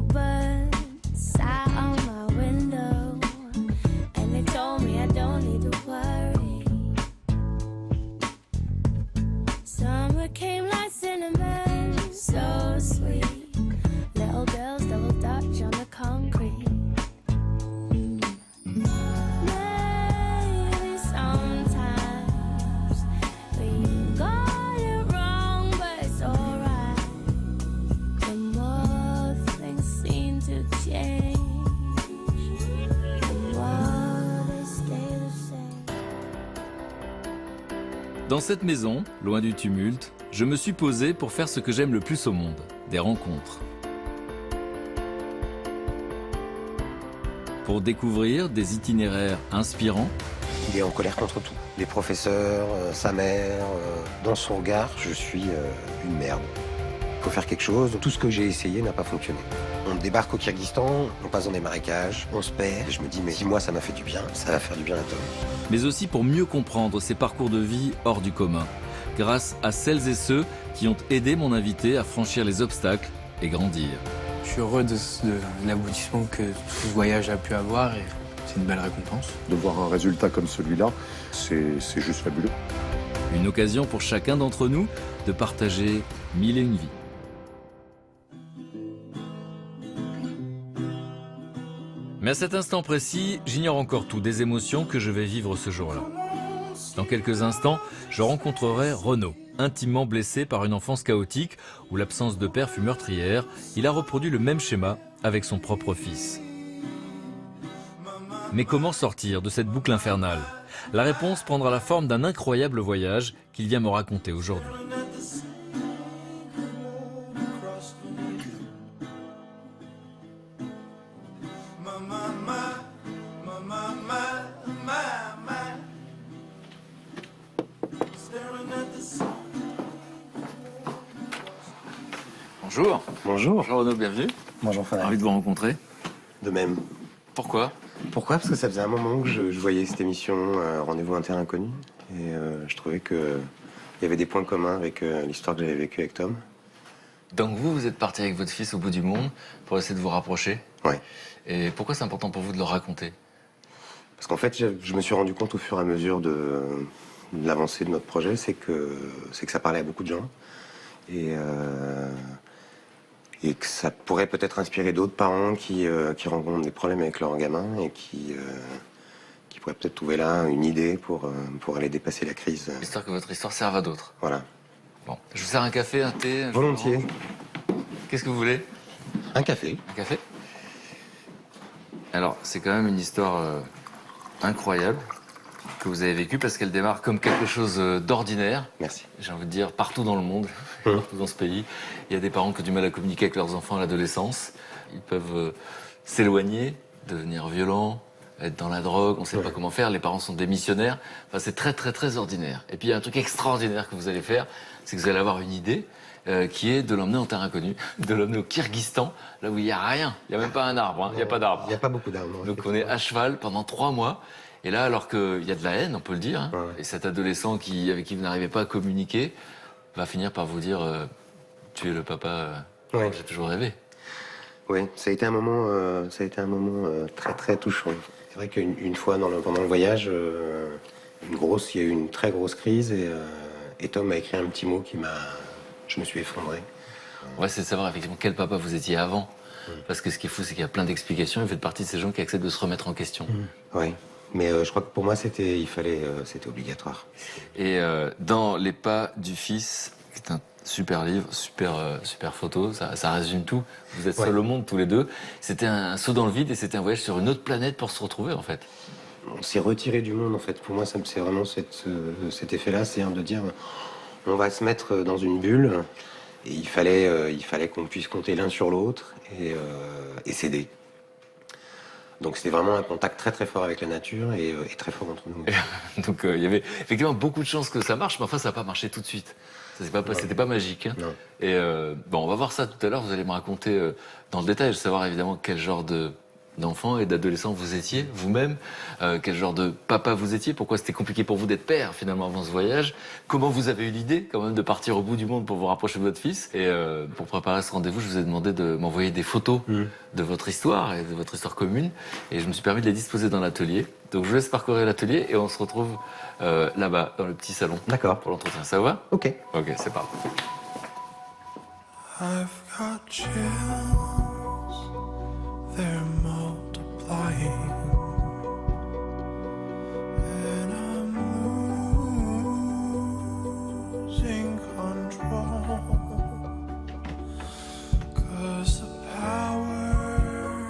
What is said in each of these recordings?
bird sat on my window, and they told me I don't need to worry. Summer came like cinnamon, so sweet. Little girls double dutch on the concrete. Maybe sometimes we got it wrong, but it's alright. The more things seem to change, the more they stay the same. Dans cette maison, loin du tumulte, je me suis posé pour faire ce que j'aime le plus au monde, des rencontres. Pour découvrir des itinéraires inspirants. Il est en colère contre tout. Les professeurs, sa mère, dans son regard, je suis une merde. Il faut faire quelque chose. Tout ce que j'ai essayé n'a pas fonctionné. On débarque au Kyrgyzstan, on passe dans des marécages, on se perd. Et je me dis, mais si moi ça m'a fait du bien, ça va faire du bien à Tom. Mais aussi pour mieux comprendre ses parcours de vie hors du commun, grâce à celles et ceux qui ont aidé mon invité à franchir les obstacles et grandir. Je suis heureux de l'aboutissement que tout ce voyage a pu avoir et c'est une belle récompense. De voir un résultat comme celui-là, c'est juste fabuleux. Une occasion pour chacun d'entre nous de partager mille et une vies. Mais à cet instant précis, j'ignore encore tout des émotions que je vais vivre ce jour-là. Dans quelques instants, je rencontrerai Renaud. Intimement blessé par une enfance chaotique où l'absence de père fut meurtrière, il a reproduit le même schéma avec son propre fils. Mais comment sortir de cette boucle infernale? La réponse prendra la forme d'un incroyable voyage qu'il vient me raconter aujourd'hui. Bonjour. Bonjour. Bonjour Renaud, bienvenue. Bonjour Fabien. Ravi de vous rencontrer. De même. Pourquoi? Pourquoi? Parce que ça faisait un moment que je voyais cette émission Rendez-vous Inter Inconnu. Et je trouvais qu'il y avait des points communs avec l'histoire que j'avais vécue avec Tom. Donc vous êtes parti avec votre fils au bout du monde pour essayer de vous rapprocher. Ouais. Et pourquoi c'est important pour vous de le raconter? Parce qu'en fait, je me suis rendu compte au fur et à mesure de l'avancée de notre projet, c'est que ça parlait à beaucoup de gens. Et que ça pourrait peut-être inspirer d'autres parents qui rencontrent des problèmes avec leurs gamins et qui pourraient peut-être trouver là une idée pour aller dépasser la crise. Histoire que votre histoire serve à d'autres. Voilà. Bon, je vous sers un café, un thé. Volontiers. Qu'est-ce que vous voulez? Un café. Un café? Alors, c'est quand même une histoire incroyable que vous avez vécue parce qu'elle démarre comme quelque chose d'ordinaire. Merci. J'ai envie de dire partout dans le monde, partout dans ce pays. Il y a des parents qui ont du mal à communiquer avec leurs enfants à l'adolescence. Ils peuvent s'éloigner, devenir violents, être dans la drogue, on ne sait pas comment faire. Les parents sont démissionnaires. Enfin, c'est très, très, très ordinaire. Et puis, il y a un truc extraordinaire que vous allez faire, c'est que vous allez avoir une idée qui est de l'emmener en terre inconnue, de l'emmener au Kyrgyzstan, là où il n'y a rien. Il n'y a même pas un arbre, il n'y a pas d'arbre. Il n'y a pas beaucoup d'arbres. Donc, on est à cheval pendant 3 mois. Et là, alors qu'il y a de la haine, on peut le dire, et cet adolescent avec qui vous n'arrivez pas à communiquer va finir par vous dire tu es le papa dont j'ai toujours rêvé. Oui, ça a été un moment très très touchant. C'est vrai qu'une fois pendant le voyage, il y a eu une très grosse crise et Tom m'a écrit un petit mot je me suis effondré. Ouais, c'est de savoir effectivement quel papa vous étiez avant. Parce que ce qui est fou, c'est qu'il y a plein d'explications. Vous faites partie de ces gens qui acceptent de se remettre en question. Oui. Mais je crois que pour moi, c'était obligatoire. Et dans Les pas du fils, c'est un super livre, super photo, ça résume tout. Vous êtes seuls au monde tous les deux. C'était un saut dans le vide et c'était un voyage sur une autre planète pour se retrouver en fait. On s'est retiré du monde en fait. Pour moi, c'est vraiment cet effet-là, c'est-à-dire de dire on va se mettre dans une bulle et il fallait qu'on puisse compter l'un sur l'autre et s'aider. Donc c'était vraiment un contact très très fort avec la nature et très fort entre nous. Donc il y avait effectivement beaucoup de chances que ça marche, mais enfin ça n'a pas marché tout de suite. C'était pas magique. Hein. Non. Et bon, on va voir ça tout à l'heure. Vous allez me raconter dans le détail, je veux savoir évidemment quel genre de d'enfant et d'adolescent vous étiez vous-même, quel genre de papa vous étiez, pourquoi c'était compliqué pour vous d'être père finalement avant ce voyage, comment vous avez eu l'idée quand même de partir au bout du monde pour vous rapprocher de votre fils. Et pour préparer ce rendez-vous, je vous ai demandé de m'envoyer des photos de votre histoire et de votre histoire commune, et je me suis permis de les disposer dans l'atelier. Donc je vous laisse parcourir l'atelier et on se retrouve là-bas dans le petit salon. D'accord. Pour l'entretien, ça va? Ok. Ok, c'est parti. I've got chills, they're multiplying, and I'm losing control, 'cause the power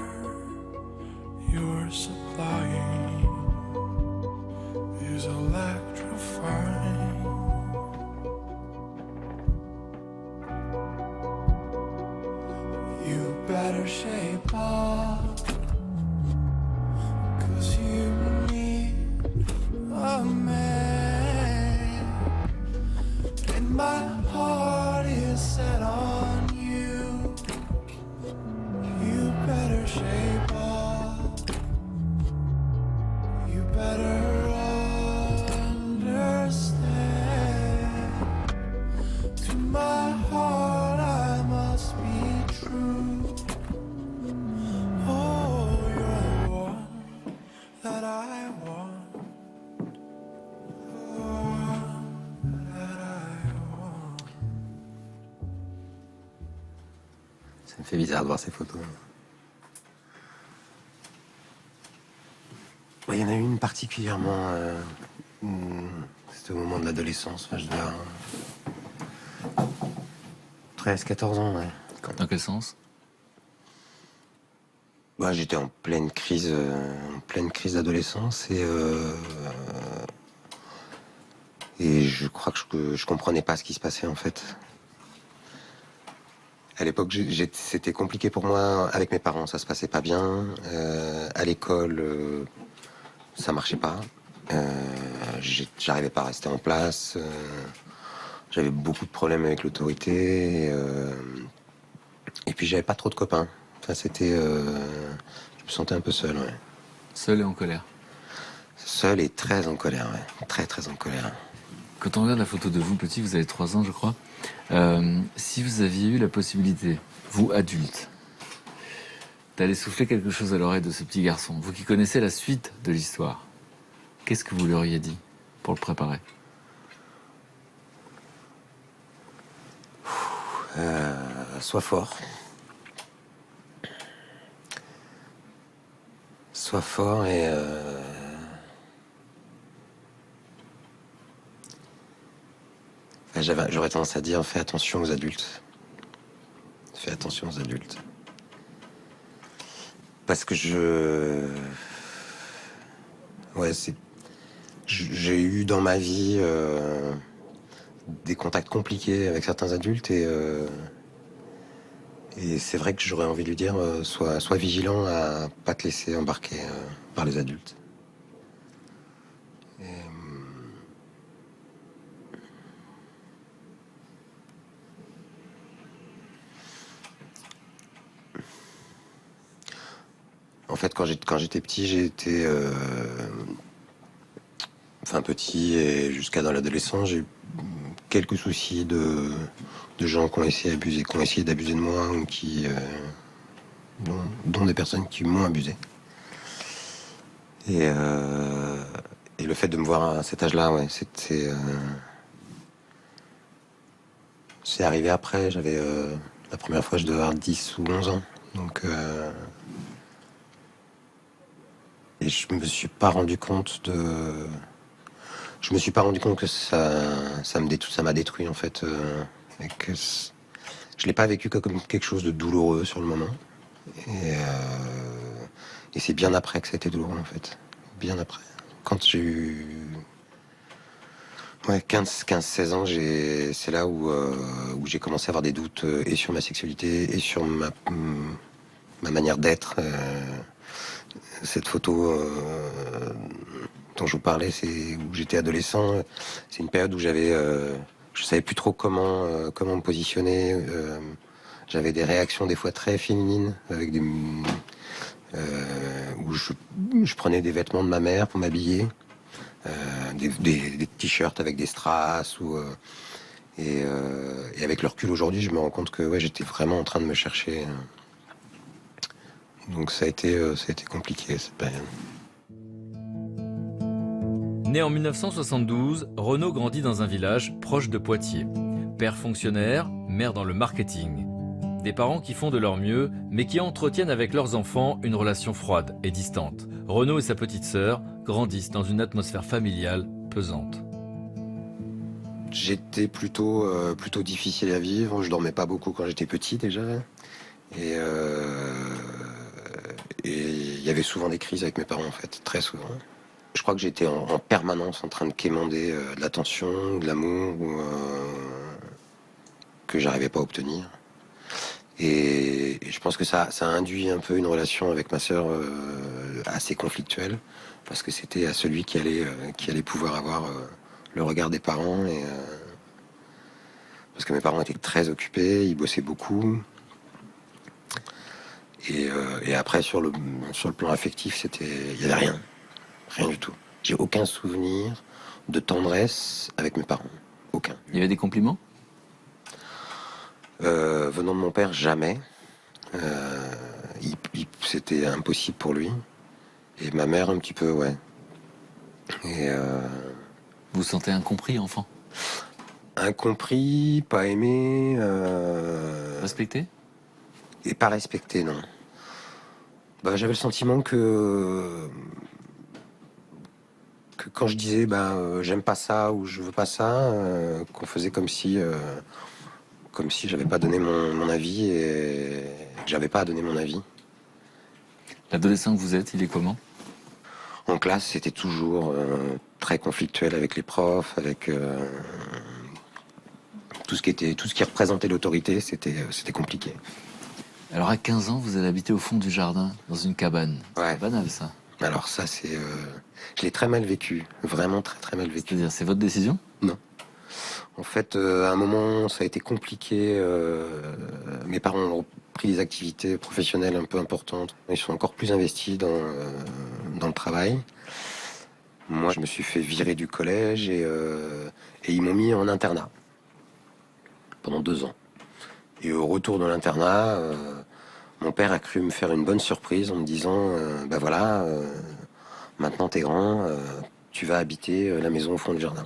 you're supplying is electrifying. You better shape up, 'cause you need a man, and my heart is set on you. You better shape up, you better understand. To my heart I must be true. Oh, you're the one that I want. The one that I want. Ça me fait bizarre de voir ces photos. Il y en a une particulièrement. C'était au moment de l'adolescence. Enfin, je devais avoir 13-14 ans, ouais. Dans quel sens? Bah, j'étais en pleine crise d'adolescence et je crois que je comprenais pas ce qui se passait en fait. À l'époque, c'était compliqué pour moi avec mes parents, ça se passait pas bien. À l'école, ça marchait pas. J'arrivais pas à rester en place. J'avais beaucoup de problèmes avec l'autorité. Et puis j'avais pas trop de copains. Enfin, c'était. Je me sentais un peu seul, ouais. Seul et en colère. Seul et très en colère, ouais. Très très en colère. Quand on regarde la photo de vous petit, vous avez 3 ans je crois. Si vous aviez eu la possibilité, vous adulte, d'aller souffler quelque chose à l'oreille de ce petit garçon, vous qui connaissez la suite de l'histoire, qu'est-ce que vous lui auriez dit pour le préparer? Sois fort. Sois fort et j'aurais tendance à dire fais attention aux adultes. Fais attention aux adultes. Parce que j'ai eu dans ma vie des contacts compliqués avec certains adultes et c'est vrai que j'aurais envie de lui dire sois vigilant à pas te laisser embarquer par les adultes. En fait, quand j'étais petit, j'ai été petit et jusqu'à dans l'adolescence, j'ai eu quelques soucis de gens qui ont essayé d'abuser de moi ou dont des personnes qui m'ont abusé. Et le fait de me voir à cet âge-là, ouais, c'est arrivé après. J'avais la première fois, je devais avoir 10 ou 11 ans. Donc, et je me suis pas rendu compte que ça m'a détruit en fait. Et que je l'ai pas vécu comme quelque chose de douloureux sur le moment. Et c'est bien après que ça a été douloureux en fait. Bien après. Quand j'ai eu 15-16 ans, c'est là où j'ai commencé à avoir des doutes et sur ma sexualité et sur ma manière d'être. Cette photo dont je vous parlais, c'est où j'étais adolescent. C'est une période où je savais plus trop comment me positionner. J'avais des réactions des fois très féminines avec où je prenais des vêtements de ma mère pour m'habiller, des t-shirts avec des strass et avec le recul aujourd'hui, je me rends compte que ouais, j'étais vraiment en train de me chercher. Donc ça a été compliqué cette période. Né en 1972, Renaud grandit dans un village proche de Poitiers. Père fonctionnaire, mère dans le marketing. Des parents qui font de leur mieux, mais qui entretiennent avec leurs enfants une relation froide et distante. Renaud et sa petite sœur grandissent dans une atmosphère familiale pesante. J'étais plutôt difficile à vivre. Je dormais pas beaucoup quand j'étais petit déjà. Et il y avait souvent des crises avec mes parents en fait, très souvent. Je crois que j'étais en permanence en train de quémander de l'attention, de l'amour, que j'arrivais pas à obtenir. Et je pense que ça a induit un peu une relation avec ma sœur assez conflictuelle, parce que c'était à celui qui allait pouvoir avoir le regard des parents. Parce que mes parents étaient très occupés, ils bossaient beaucoup. Et après, sur le plan affectif, il y avait rien. Rien du tout. J'ai aucun souvenir de tendresse avec mes parents. Aucun. Il y avait des compliments? Venant de mon père, jamais. C'était impossible pour lui. Et ma mère, un petit peu, ouais. Et Vous vous sentez incompris, enfant? incompris, pas aimé. Respecté? Et pas respecté, non. Bah, j'avais le sentiment que quand je disais j'aime pas ça ou je veux pas ça, qu'on faisait comme si j'avais pas donné mon avis et que j'avais pas à donner mon avis. L'adolescent que vous êtes, il est comment? En classe, c'était toujours très conflictuel avec les profs, avec tout ce qui représentait l'autorité, c'était compliqué. Alors à 15 ans, vous allez habiter au fond du jardin, dans une cabane. Ouais. C'est banal ça. Alors ça, je l'ai très mal vécu, vraiment très très mal vécu. C'est-à-dire, c'est votre décision? Non. En fait, à un moment, ça a été compliqué. Mes parents ont pris des activités professionnelles un peu importantes. Ils sont encore plus investis dans le travail. Moi, je me suis fait virer du collège et ils m'ont mis en internat pendant 2 ans. Et au retour de l'internat, mon père a cru me faire une bonne surprise en me disant maintenant t'es grand, tu vas habiter la maison au fond du jardin.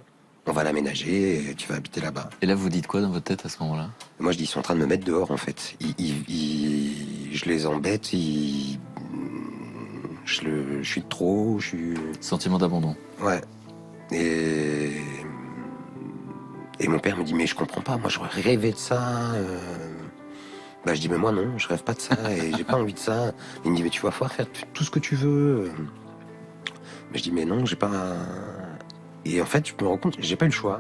On va l'aménager et tu vas habiter là-bas. Et là, vous dites quoi dans votre tête à ce moment-là? Moi, je dis, ils sont en train de me mettre dehors, en fait. Je les embête, je suis de trop, je suis... Sentiment d'abandon. Ouais. Et mon père me dit, mais je comprends pas, moi, j'aurais rêvé de ça. Je dis, mais moi, non, je rêve pas de ça et j'ai pas envie de ça. Il me dit, mais tu vas pouvoir faire tout ce que tu veux. Mais je dis, mais non, j'ai pas... Et en fait, je me rends compte, j'ai pas eu le choix.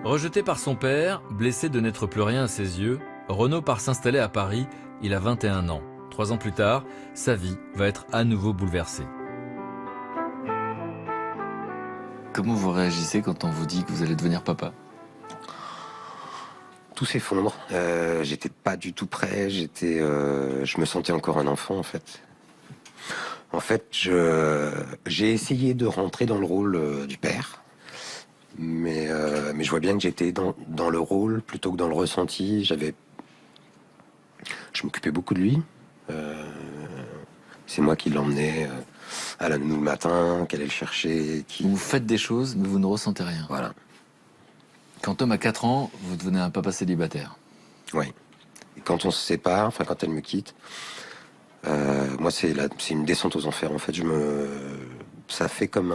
Rejeté par son père, blessé de n'être plus rien à ses yeux, Renaud part s'installer à Paris, il a 21 ans. 3 ans plus tard, sa vie va être à nouveau bouleversée. Comment vous réagissez quand on vous dit que vous allez devenir papa? Tout s'effondre. J'étais pas du tout prêt, je me sentais encore un enfant, en fait. En fait, j'ai essayé de rentrer dans le rôle du père, mais je vois bien que j'étais dans le rôle plutôt que dans le ressenti. Je m'occupais beaucoup de lui. C'est moi qui l'emmenais à la nounou le matin, qui allait le chercher. Vous faites des choses, mais vous ne ressentez rien. Voilà. Quand Tom a 4 ans, vous devenez un papa célibataire. Oui. Et quand on se sépare, enfin quand elle me quitte, moi c'est une descente aux enfers. En fait, ça fait comme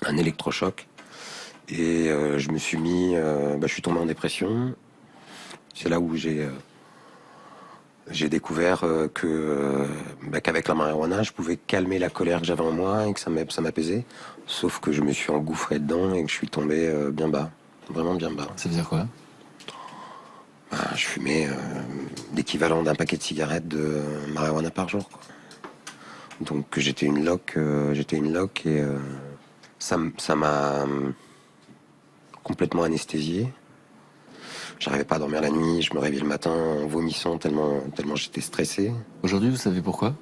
un électrochoc. Et je me suis mis, je suis tombé en dépression. C'est là où j'ai découvert qu'avec la marijuana, je pouvais calmer la colère que j'avais en moi et que ça m'apaisait. Sauf que je me suis engouffré dedans et que je suis tombé bien bas, vraiment bien bas. Ça veut dire quoi? Je fumais l'équivalent d'un paquet de cigarettes de marijuana par jour, quoi. Donc j'étais une loque et ça m'a complètement anesthésié. J'arrivais pas à dormir la nuit, je me réveillais le matin en vomissant tellement j'étais stressé. Aujourd'hui, vous savez pourquoi?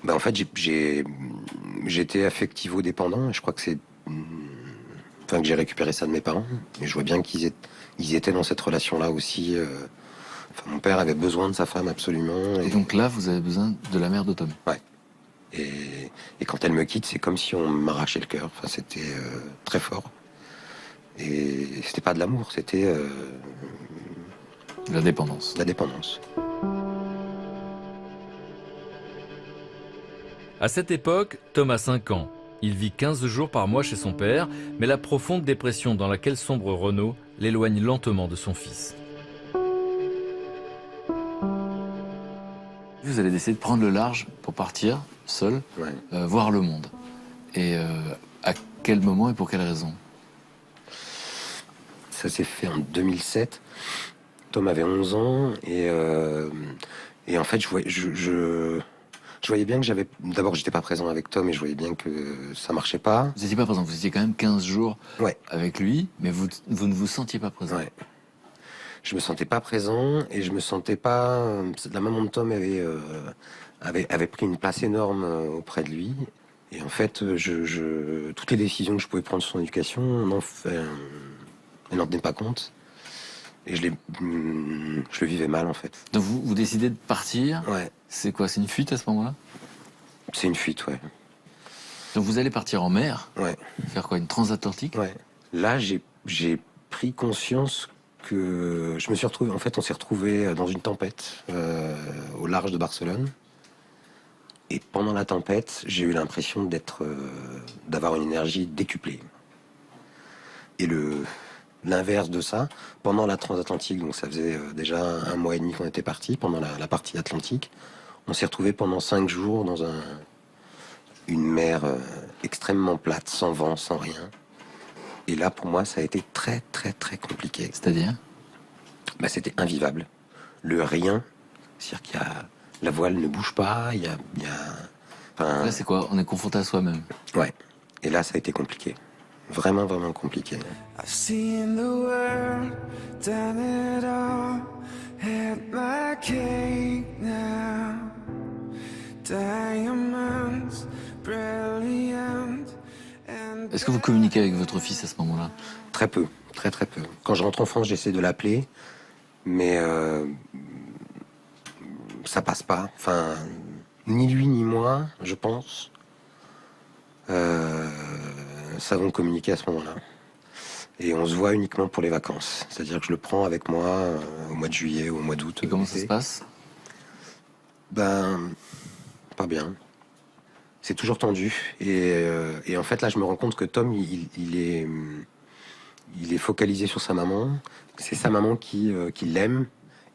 En fait, j'étais affectivo-dépendant et je crois que que j'ai récupéré ça de mes parents. Et je vois bien ils étaient dans cette relation-là aussi. Mon père avait besoin de sa femme absolument. Et donc là, vous avez besoin de la mère de Tom. Ouais. Et quand elle me quitte, c'est comme si on m'arrachait le cœur. Enfin, c'était très fort. Et c'était pas de l'amour, c'était La dépendance. la dépendance. À cette époque, Tom a 5 ans. Il vit 15 jours par mois chez son père, mais la profonde dépression dans laquelle sombre Renaud l'éloigne lentement de son fils. Vous allez décider de prendre le large pour partir, seul, Ouais. voir le monde. Et à quel moment et pour quelle raison? Ça s'est fait en 2007. Tom avait 11 ans et en fait, je voyais bien que j'avais... D'abord, j'étais pas présent avec Tom et je voyais bien que ça marchait pas. Vous n'étiez pas présent, vous étiez quand même 15 jours Ouais. avec lui, mais vous ne vous sentiez pas présent. Ouais. Je me sentais pas présent et je me sentais pas... La maman de Tom avait pris une place énorme auprès de lui. Et en fait, toutes les décisions que je pouvais prendre sur son éducation, elle n'en tenait pas compte. Et je le vivais mal, en fait. Donc vous décidez de partir. Ouais. C'est quoi? C'est une fuite à ce moment-là? C'est une fuite, ouais. Donc vous allez partir en mer. Ouais. Faire quoi? Une transatlantique? Ouais. Là, j'ai pris conscience que je me suis retrouvé... En fait, on s'est retrouvé dans une tempête au large de Barcelone. Et pendant la tempête, j'ai eu l'impression d'avoir une énergie décuplée. Et l'inverse de ça, pendant la transatlantique, donc ça faisait déjà 1 mois et demi qu'on était partis, pendant la partie atlantique, on s'est retrouvé pendant 5 jours dans une mer extrêmement plate, sans vent, sans rien. Et là, pour moi, ça a été très, très, très compliqué. C'est-à-dire? C'était invivable. Le rien, c'est-à-dire qu'il y a... La voile ne bouge pas, Là, c'est quoi? On est confronté à soi-même. Ouais. Et là, ça a été compliqué. Vraiment, vraiment compliqué. I've seen the world, done it all, had my cake now. Diamonds, brilliant. Est-ce que vous communiquez avec votre fils à ce moment-là? Très peu, très très peu. Quand je rentre en France, j'essaie de l'appeler, mais ça passe pas. Enfin, ni lui ni moi, je pense, savons communiquer à ce moment-là. Et on se voit uniquement pour les vacances. C'est-à-dire que je le prends avec moi au mois de juillet ou au mois d'août. Et comment ça se passe? Pas bien. C'est toujours tendu. Et en fait, là, je me rends compte que Tom, il est focalisé sur sa maman. C'est sa maman qui l'aime.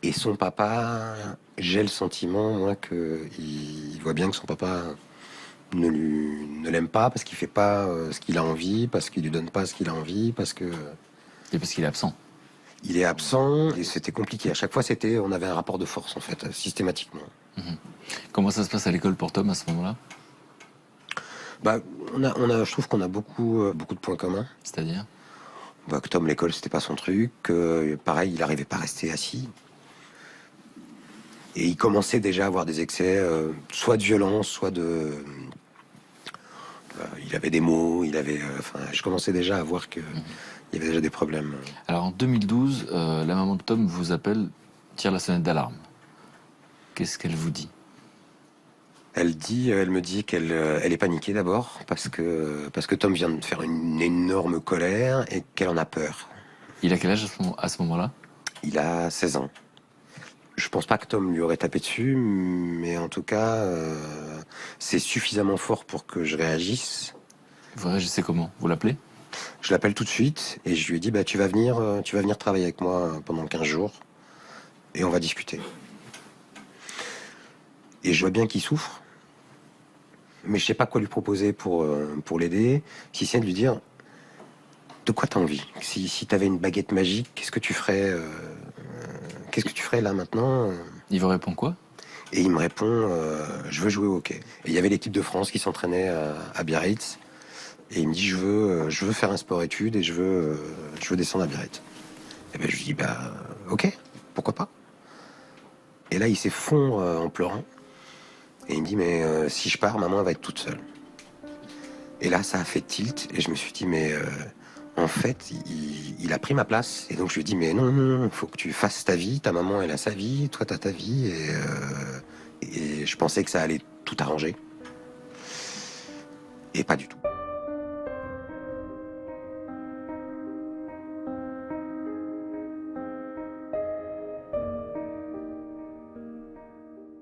Et son papa, j'ai le sentiment, moi, qu'il voit bien que son papa ne l'aime pas parce qu'il fait pas ce qu'il a envie, parce qu'il lui donne pas ce qu'il a envie, parce que... Et parce qu'il est absent. Il est absent et c'était compliqué. À chaque fois, on avait un rapport de force, en fait, systématiquement. Comment ça se passe à l'école pour Tom à ce moment-là? Je trouve qu'on a beaucoup de points communs. C'est-à-dire? Que Tom, l'école, c'était pas son truc. Pareil, il arrivait pas à rester assis. Et il commençait déjà à avoir des excès, soit de violence, soit de... il avait des mots, je commençais déjà à voir qu'il y avait déjà des problèmes. Alors en 2012, la maman de Tom vous appelle, tire la sonnette d'alarme. Qu'est-ce qu'elle vous dit? Elle me dit qu'elle est paniquée d'abord, parce que Tom vient de faire une énorme colère et qu'elle en a peur. Il a quel âge à ce moment-là? Il a 16 ans. Je pense pas que Tom lui aurait tapé dessus, mais en tout cas, c'est suffisamment fort pour que je réagisse. Vous réagissez comment? Vous l'appelez? Je l'appelle tout de suite et je lui ai dit tu vas venir travailler avec moi pendant 15 jours et on va discuter. Et je vois bien qu'il souffre, mais je sais pas quoi lui proposer pour l'aider, si c'est de lui dire de quoi t'as envie. Si t'avais une baguette magique, qu'est-ce que tu ferais là maintenant? Il vous répond quoi? Et il me répond je veux jouer au hockey. Et il y avait l'équipe de France qui s'entraînait à Biarritz. Et il me dit je veux faire un sport-études et je veux descendre à Biarritz. Et je lui dis, bah, ok, pourquoi pas. Et là, il s'effondre en pleurant. Et il me dit, mais si je pars, maman elle va être toute seule. Et là, ça a fait tilt. Et je me suis dit, mais en fait, il a pris ma place. Et donc, je lui ai dit, mais non, non, faut que tu fasses ta vie. Ta maman, elle a sa vie. Toi, t'as ta vie. Et je pensais que ça allait tout arranger. Et pas du tout.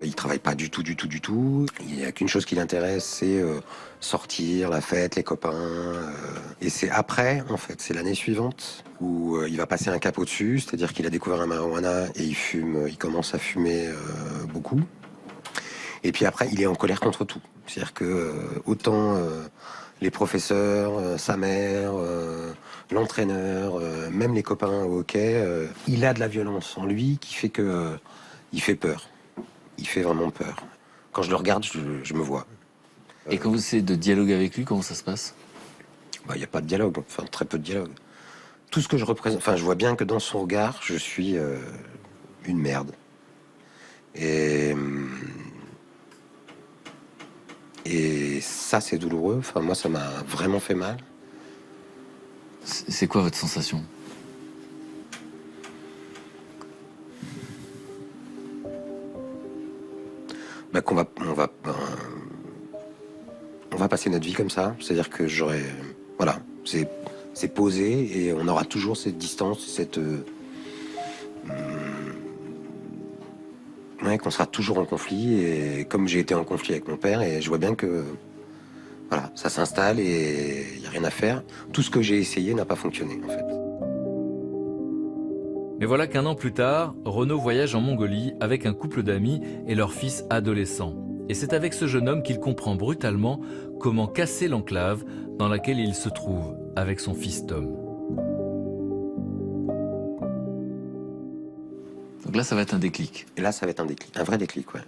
Il travaille pas du tout. Il n'y a qu'une chose qui l'intéresse, c'est sortir, la fête, les copains. Et c'est après, en fait, c'est l'année suivante où il va passer un cap au-dessus, c'est-à-dire qu'il a découvert un marijuana et il commence à fumer beaucoup. Et puis après, il est en colère contre tout. C'est-à-dire que autant les professeurs, sa mère, l'entraîneur, même les copains au hockey, il a de la violence en lui qui fait que il fait peur. Il fait vraiment peur. Quand je le regarde, je me vois. Et quand vous essayez de dialoguer avec lui, comment ça se passe? Il n'y a pas de dialogue, enfin très peu de dialogue. Tout ce que je représente, enfin je vois bien que dans son regard, je suis une merde. Et ça c'est douloureux, enfin moi ça m'a vraiment fait mal. C'est quoi votre sensation? Qu'on on va passer notre vie comme ça, c'est-à-dire que voilà, c'est posé et on aura toujours cette distance, qu'on sera toujours en conflit, et comme j'ai été en conflit avec mon père, et je vois bien que voilà, ça s'installe et il n'y a rien à faire. Tout ce que j'ai essayé n'a pas fonctionné en fait. Mais voilà qu'un an plus tard, Renaud voyage en Mongolie avec un couple d'amis et leur fils adolescent. Et c'est avec ce jeune homme qu'il comprend brutalement comment casser l'enclave dans laquelle il se trouve avec son fils Tom. Donc là, ça va être un déclic. Et là, ça va être un vrai déclic, ouais.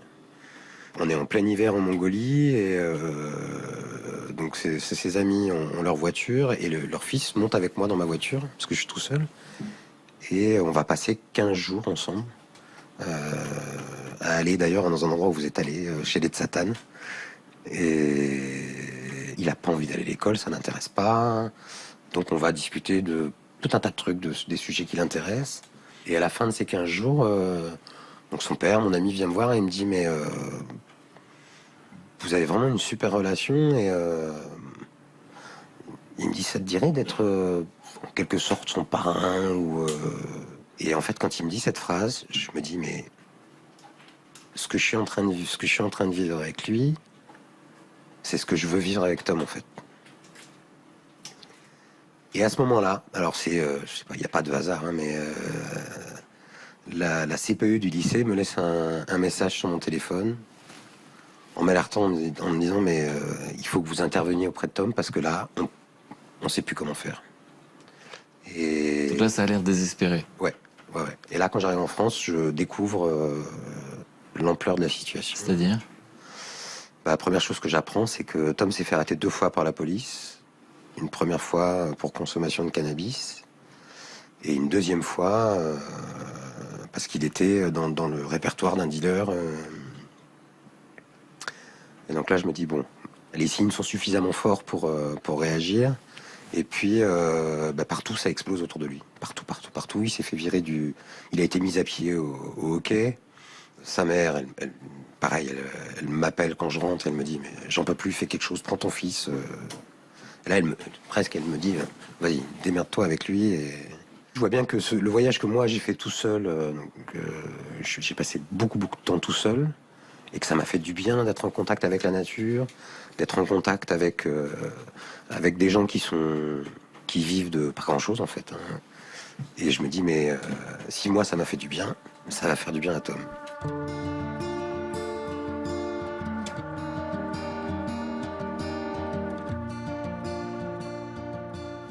On est en plein hiver en Mongolie, et donc ses amis ont leur voiture, et leur fils monte avec moi dans ma voiture, parce que je suis tout seul. Et on va passer 15 jours ensemble, à aller d'ailleurs dans un endroit où vous êtes allé, chez les Tsatanes. Et il n'a pas envie d'aller à l'école, ça n'intéresse pas. Donc on va discuter de tout un tas de trucs, des sujets qui l'intéressent. Et à la fin de ces 15 jours, donc son père, mon ami, vient me voir et il me dit, mais vous avez vraiment une super relation, et il me dit, ça te dirait d'être en quelque sorte son parrain Et en fait, quand il me dit cette phrase, je me dis, mais ce que je suis en train de vivre avec lui, c'est ce que je veux vivre avec Tom, en fait. Et à ce moment-là, alors je sais pas, il n'y a pas de hasard, hein, mais la CPE du lycée me laisse un message sur mon téléphone en m'alertant, en me disant, mais il faut que vous interveniez auprès de Tom, parce que là, on ne sait plus comment faire. Et donc là, ça a l'air désespéré. Ouais. Et là, quand j'arrive en France, je découvre l'ampleur de la situation. C'est-à-dire? La première chose que j'apprends, c'est que Tom s'est fait arrêter 2 fois par la police. Une première fois pour consommation de cannabis, et une deuxième fois parce qu'il était dans le répertoire d'un dealer. Et donc là, je me dis, bon, les signes sont suffisamment forts pour réagir. Et puis, partout, ça explose autour de lui. Partout. Il s'est fait virer il a été mis à pied au hockey. Sa mère, elle m'appelle quand je rentre. Elle me dit, mais j'en peux plus, fais quelque chose, prends ton fils. Et là, elle me dit, vas-y, démerde-toi avec lui. Et je vois bien que le voyage que moi, j'ai fait tout seul, j'ai passé beaucoup de temps tout seul. Et que ça m'a fait du bien d'être en contact avec la nature, d'être en contact avec des gens qui vivent de pas grand-chose, en fait. Hein. Et je me dis, mais si moi, ça m'a fait du bien, ça va faire du bien à Tom.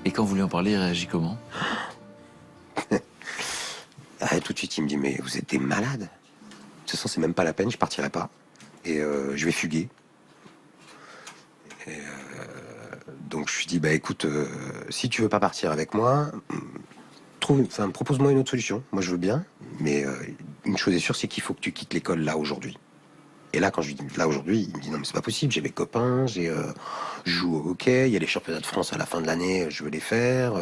Et quand vous lui en parlez, il réagit comment? Tout de suite, il me dit, mais vous êtes des malades. De toute façon, c'est même pas la peine, je partirai pas. Et je vais fuguer. Et, donc je lui dis, écoute, si tu veux pas partir avec moi, propose-moi une autre solution. Moi, je veux bien, mais une chose est sûre, c'est qu'il faut que tu quittes l'école là aujourd'hui. Et là, quand je lui dis là aujourd'hui, il me dit non, mais c'est pas possible. J'ai mes copains, je joue au hockey, il y a les championnats de France à la fin de l'année, je veux les faire.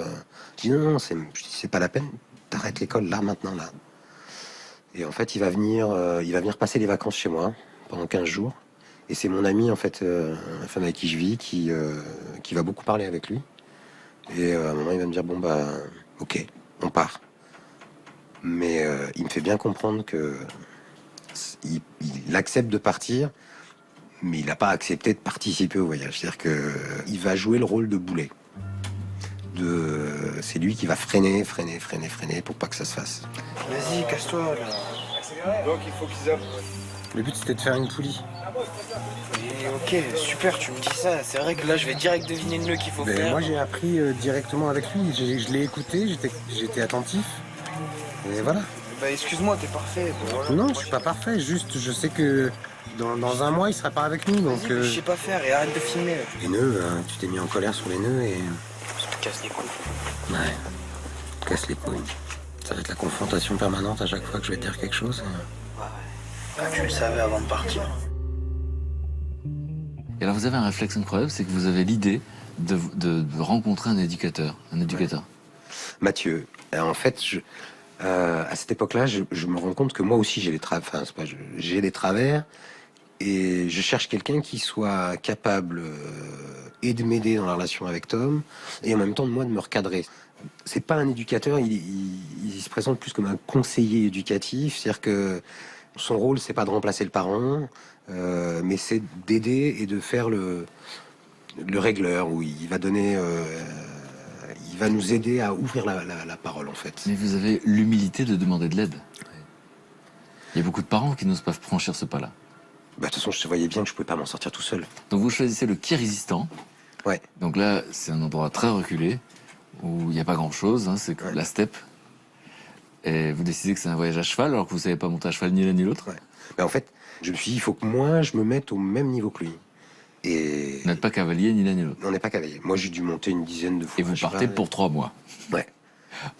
Je dis non, c'est pas la peine. T'arrêtes l'école là, maintenant, là. Et en fait, il va venir passer les vacances chez moi pendant 15 jours. Et c'est mon ami, en fait, la femme avec qui je vis, qui va beaucoup parler avec lui. Et à un moment, il va me dire, bon, bah, ok, on part. Mais il me fait bien comprendre que il accepte de partir, mais il n'a pas accepté de participer au voyage. C'est-à-dire qu'il va jouer le rôle de boulet. C'est lui qui va freiner pour pas que ça se fasse. Vas-y, casse-toi, là. Donc, il faut qu'ils apprennent. Le but, c'était de faire une poulie. Et ok, super, tu me dis ça. C'est vrai que là, je vais direct deviner le nœud qu'il faut faire. Moi, j'ai appris directement avec lui. Je l'ai écouté, j'étais attentif. Et voilà. Bah, excuse-moi, t'es parfait. Voilà. Non, je suis pas parfait. Juste, je sais que dans un mois, il sera pas avec nous. Donc, je sais pas faire et arrête de filmer. Les nœuds, tu t'es mis en colère sur les nœuds et... Ça te casse les couilles. Ouais, casse les couilles. Ça va être la confrontation permanente à chaque fois que je vais te dire quelque chose. Ouais. Ah, tu le savais avant de partir. Et alors vous avez un réflexe incroyable, c'est que vous avez l'idée de rencontrer un éducateur. Ouais. Mathieu, en fait, à cette époque-là, je me rends compte que moi aussi j'ai j'ai des travers et je cherche quelqu'un qui soit capable et de m'aider dans la relation avec Tom et en même temps de moi de me recadrer. C'est pas un éducateur, il se présente plus comme un conseiller éducatif, c'est-à-dire que son rôle c'est pas de remplacer le parent, mais c'est d'aider et de faire le régleur où il va donner. Il va nous aider à ouvrir la parole, en fait. Mais vous avez l'humilité de demander de l'aide. Il y a beaucoup de parents qui n'osent pas franchir ce pas-là. Bah, de toute façon, je voyais bien que je pouvais pas m'en sortir tout seul. Donc vous choisissez le Kirghizistan. Ouais. Donc là, c'est un endroit très reculé, où il n'y a pas grand-chose, hein, c'est comme la steppe. Et vous décidez que c'est un voyage à cheval, alors que vous ne savez pas monter à cheval ni l'un ni l'autre. Ouais. Bah, en fait, je me suis dit, il faut que moi, je me mette au même niveau que lui. Et... Vous n'êtes pas cavalier ni l'un ni l'autre. On n'est pas cavalier. Moi, j'ai dû monter une dizaine de fois. Et vous partez pour 3 mois. Ouais.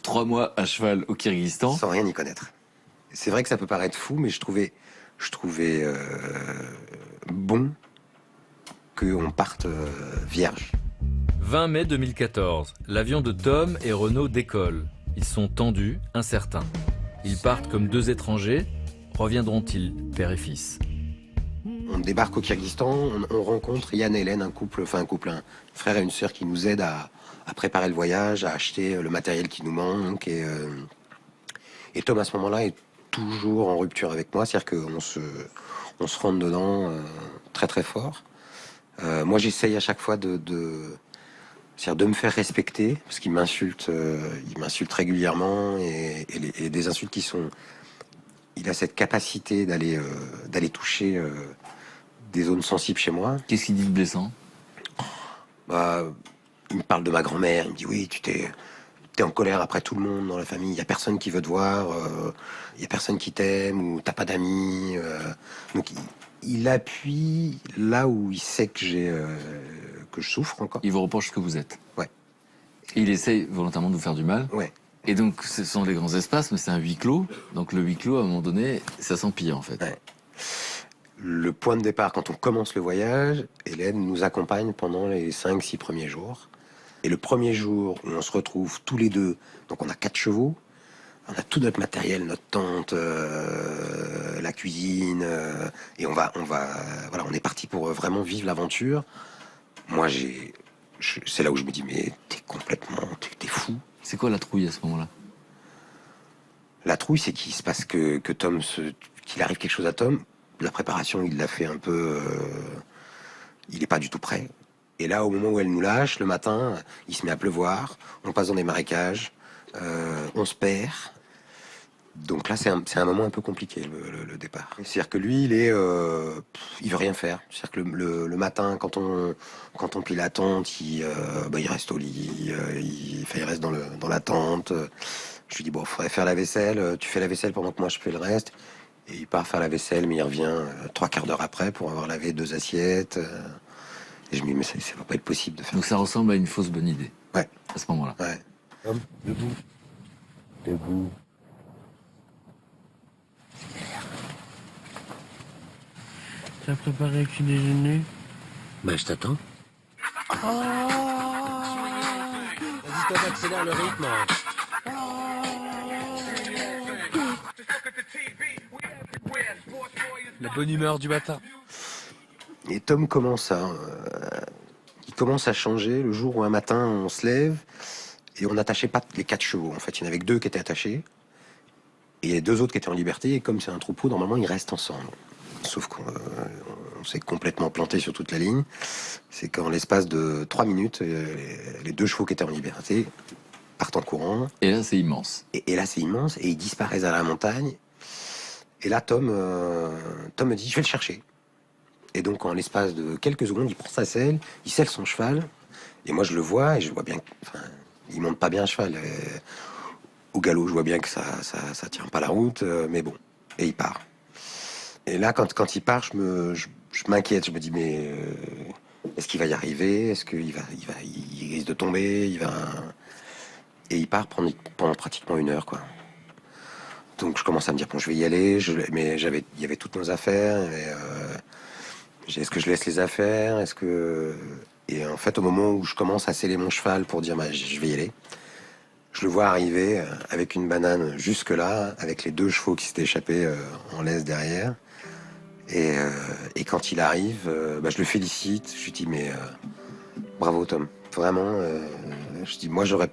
3 mois à cheval au Kirghizistan. Sans rien y connaître. C'est vrai que ça peut paraître fou, mais je trouvais bon qu'on parte vierge. 20 mai 2014, l'avion de Tom et Renaud décolle. Ils sont tendus, incertains. Ils partent comme 2 étrangers. Reviendront-ils, père et fils? On débarque au Kirghizistan, on rencontre Yann et Hélène, un frère et une sœur qui nous aident à préparer le voyage, à acheter le matériel qui nous manque. Et Tom, à ce moment-là, est toujours en rupture avec moi, c'est-à-dire qu'on se rentre dedans très très fort. Moi, j'essaye à chaque fois de me faire respecter, parce qu'il m'insulte régulièrement, et des insultes qui sont... Il a cette capacité d'aller toucher des zones sensibles chez moi. Qu'est-ce qu'il dit de blessant? Bah, il me parle de ma grand-mère, il me dit oui, t'es en colère après tout le monde dans la famille, il y a personne qui veut te voir, il y a personne qui t'aime, ou t'as pas d'amis. Donc il appuie là où il sait que je souffre encore. Il vous reproche ce que vous êtes. Ouais. Et il essaye volontairement de vous faire du mal. Ouais. Et donc, ce sont les grands espaces, mais c'est un huis clos. Donc, le huis clos, à un moment donné, ça s'empire, en fait. Ouais. Le point de départ, quand on commence le voyage, Hélène nous accompagne pendant les 5-6 premiers jours. Et le premier jour où on se retrouve tous les deux, donc on a 4 chevaux, on a tout notre matériel, notre tente, la cuisine, et on est parti pour vraiment vivre l'aventure. Moi, c'est là où je me dis, mais t'es fou. C'est quoi la trouille à ce moment-là? La trouille, c'est qu'il se passe qu'il arrive quelque chose à Tom. La préparation, il l'a fait un peu... il n'est pas du tout prêt. Et là, au moment où elle nous lâche, le matin, il se met à pleuvoir, on passe dans des marécages, on se perd. Donc là, c'est un moment un peu compliqué, le départ. C'est-à-dire que lui, il veut rien faire. C'est-à-dire que le matin, quand on plie la tente, il reste au lit, il reste dans la tente. Je lui dis, bon, faudrait faire la vaisselle, tu fais la vaisselle pendant que moi je fais le reste. Et il part faire la vaisselle, mais il revient 3/4 d'heure après pour avoir lavé 2 assiettes. Et je me dis, mais ça va pas être possible de faire. Donc ça ressemble à une fausse bonne idée. Ouais. À ce moment-là. Ouais. Homme, debout. Debout. T'as préparé le petit déjeuner? Bah, je t'attends. Vas-y, toi, accélère le rythme. La bonne humeur du matin. Et Tom commence il commence à changer le jour où un matin on se lève et on n'attachait pas les 4 chevaux. En fait, il y en avait que 2 qui étaient attachés et il y a 2 autres qui étaient en liberté. Et comme c'est un troupeau, normalement ils restent ensemble. Sauf qu'on s'est complètement planté sur toute la ligne. C'est qu'en l'espace de 3 minutes, les 2 chevaux qui étaient en liberté partent en courant. Et là, c'est immense. Et là, c'est immense et ils disparaissent à la montagne. Et là, Tom me dit, je vais le chercher. Et donc, en l'espace de quelques secondes, il prend sa selle, il selle son cheval. Et moi, je le vois et je vois bien il monte pas bien à cheval. Au galop, je vois bien que ça tient pas la route, mais bon. Et il part. Et là, quand il part, je m'inquiète. Je me dis, mais est-ce qu'il va y arriver? Est-ce qu'il il risque de tomber? Et il part pendant pratiquement 1 heure, quoi. Donc, je commence à me dire, bon, je vais y aller. Mais il y avait toutes nos affaires. Est-ce que je laisse les affaires? Et en fait, au moment où je commence à sceller mon cheval pour dire, bah, je vais y aller, je le vois arriver avec une banane jusque-là, avec les 2 chevaux qui s'étaient échappés en laisse derrière. Et quand il arrive, bah, je le félicite. Je lui dis, mais bravo Tom, vraiment. Je dis, moi, voilà,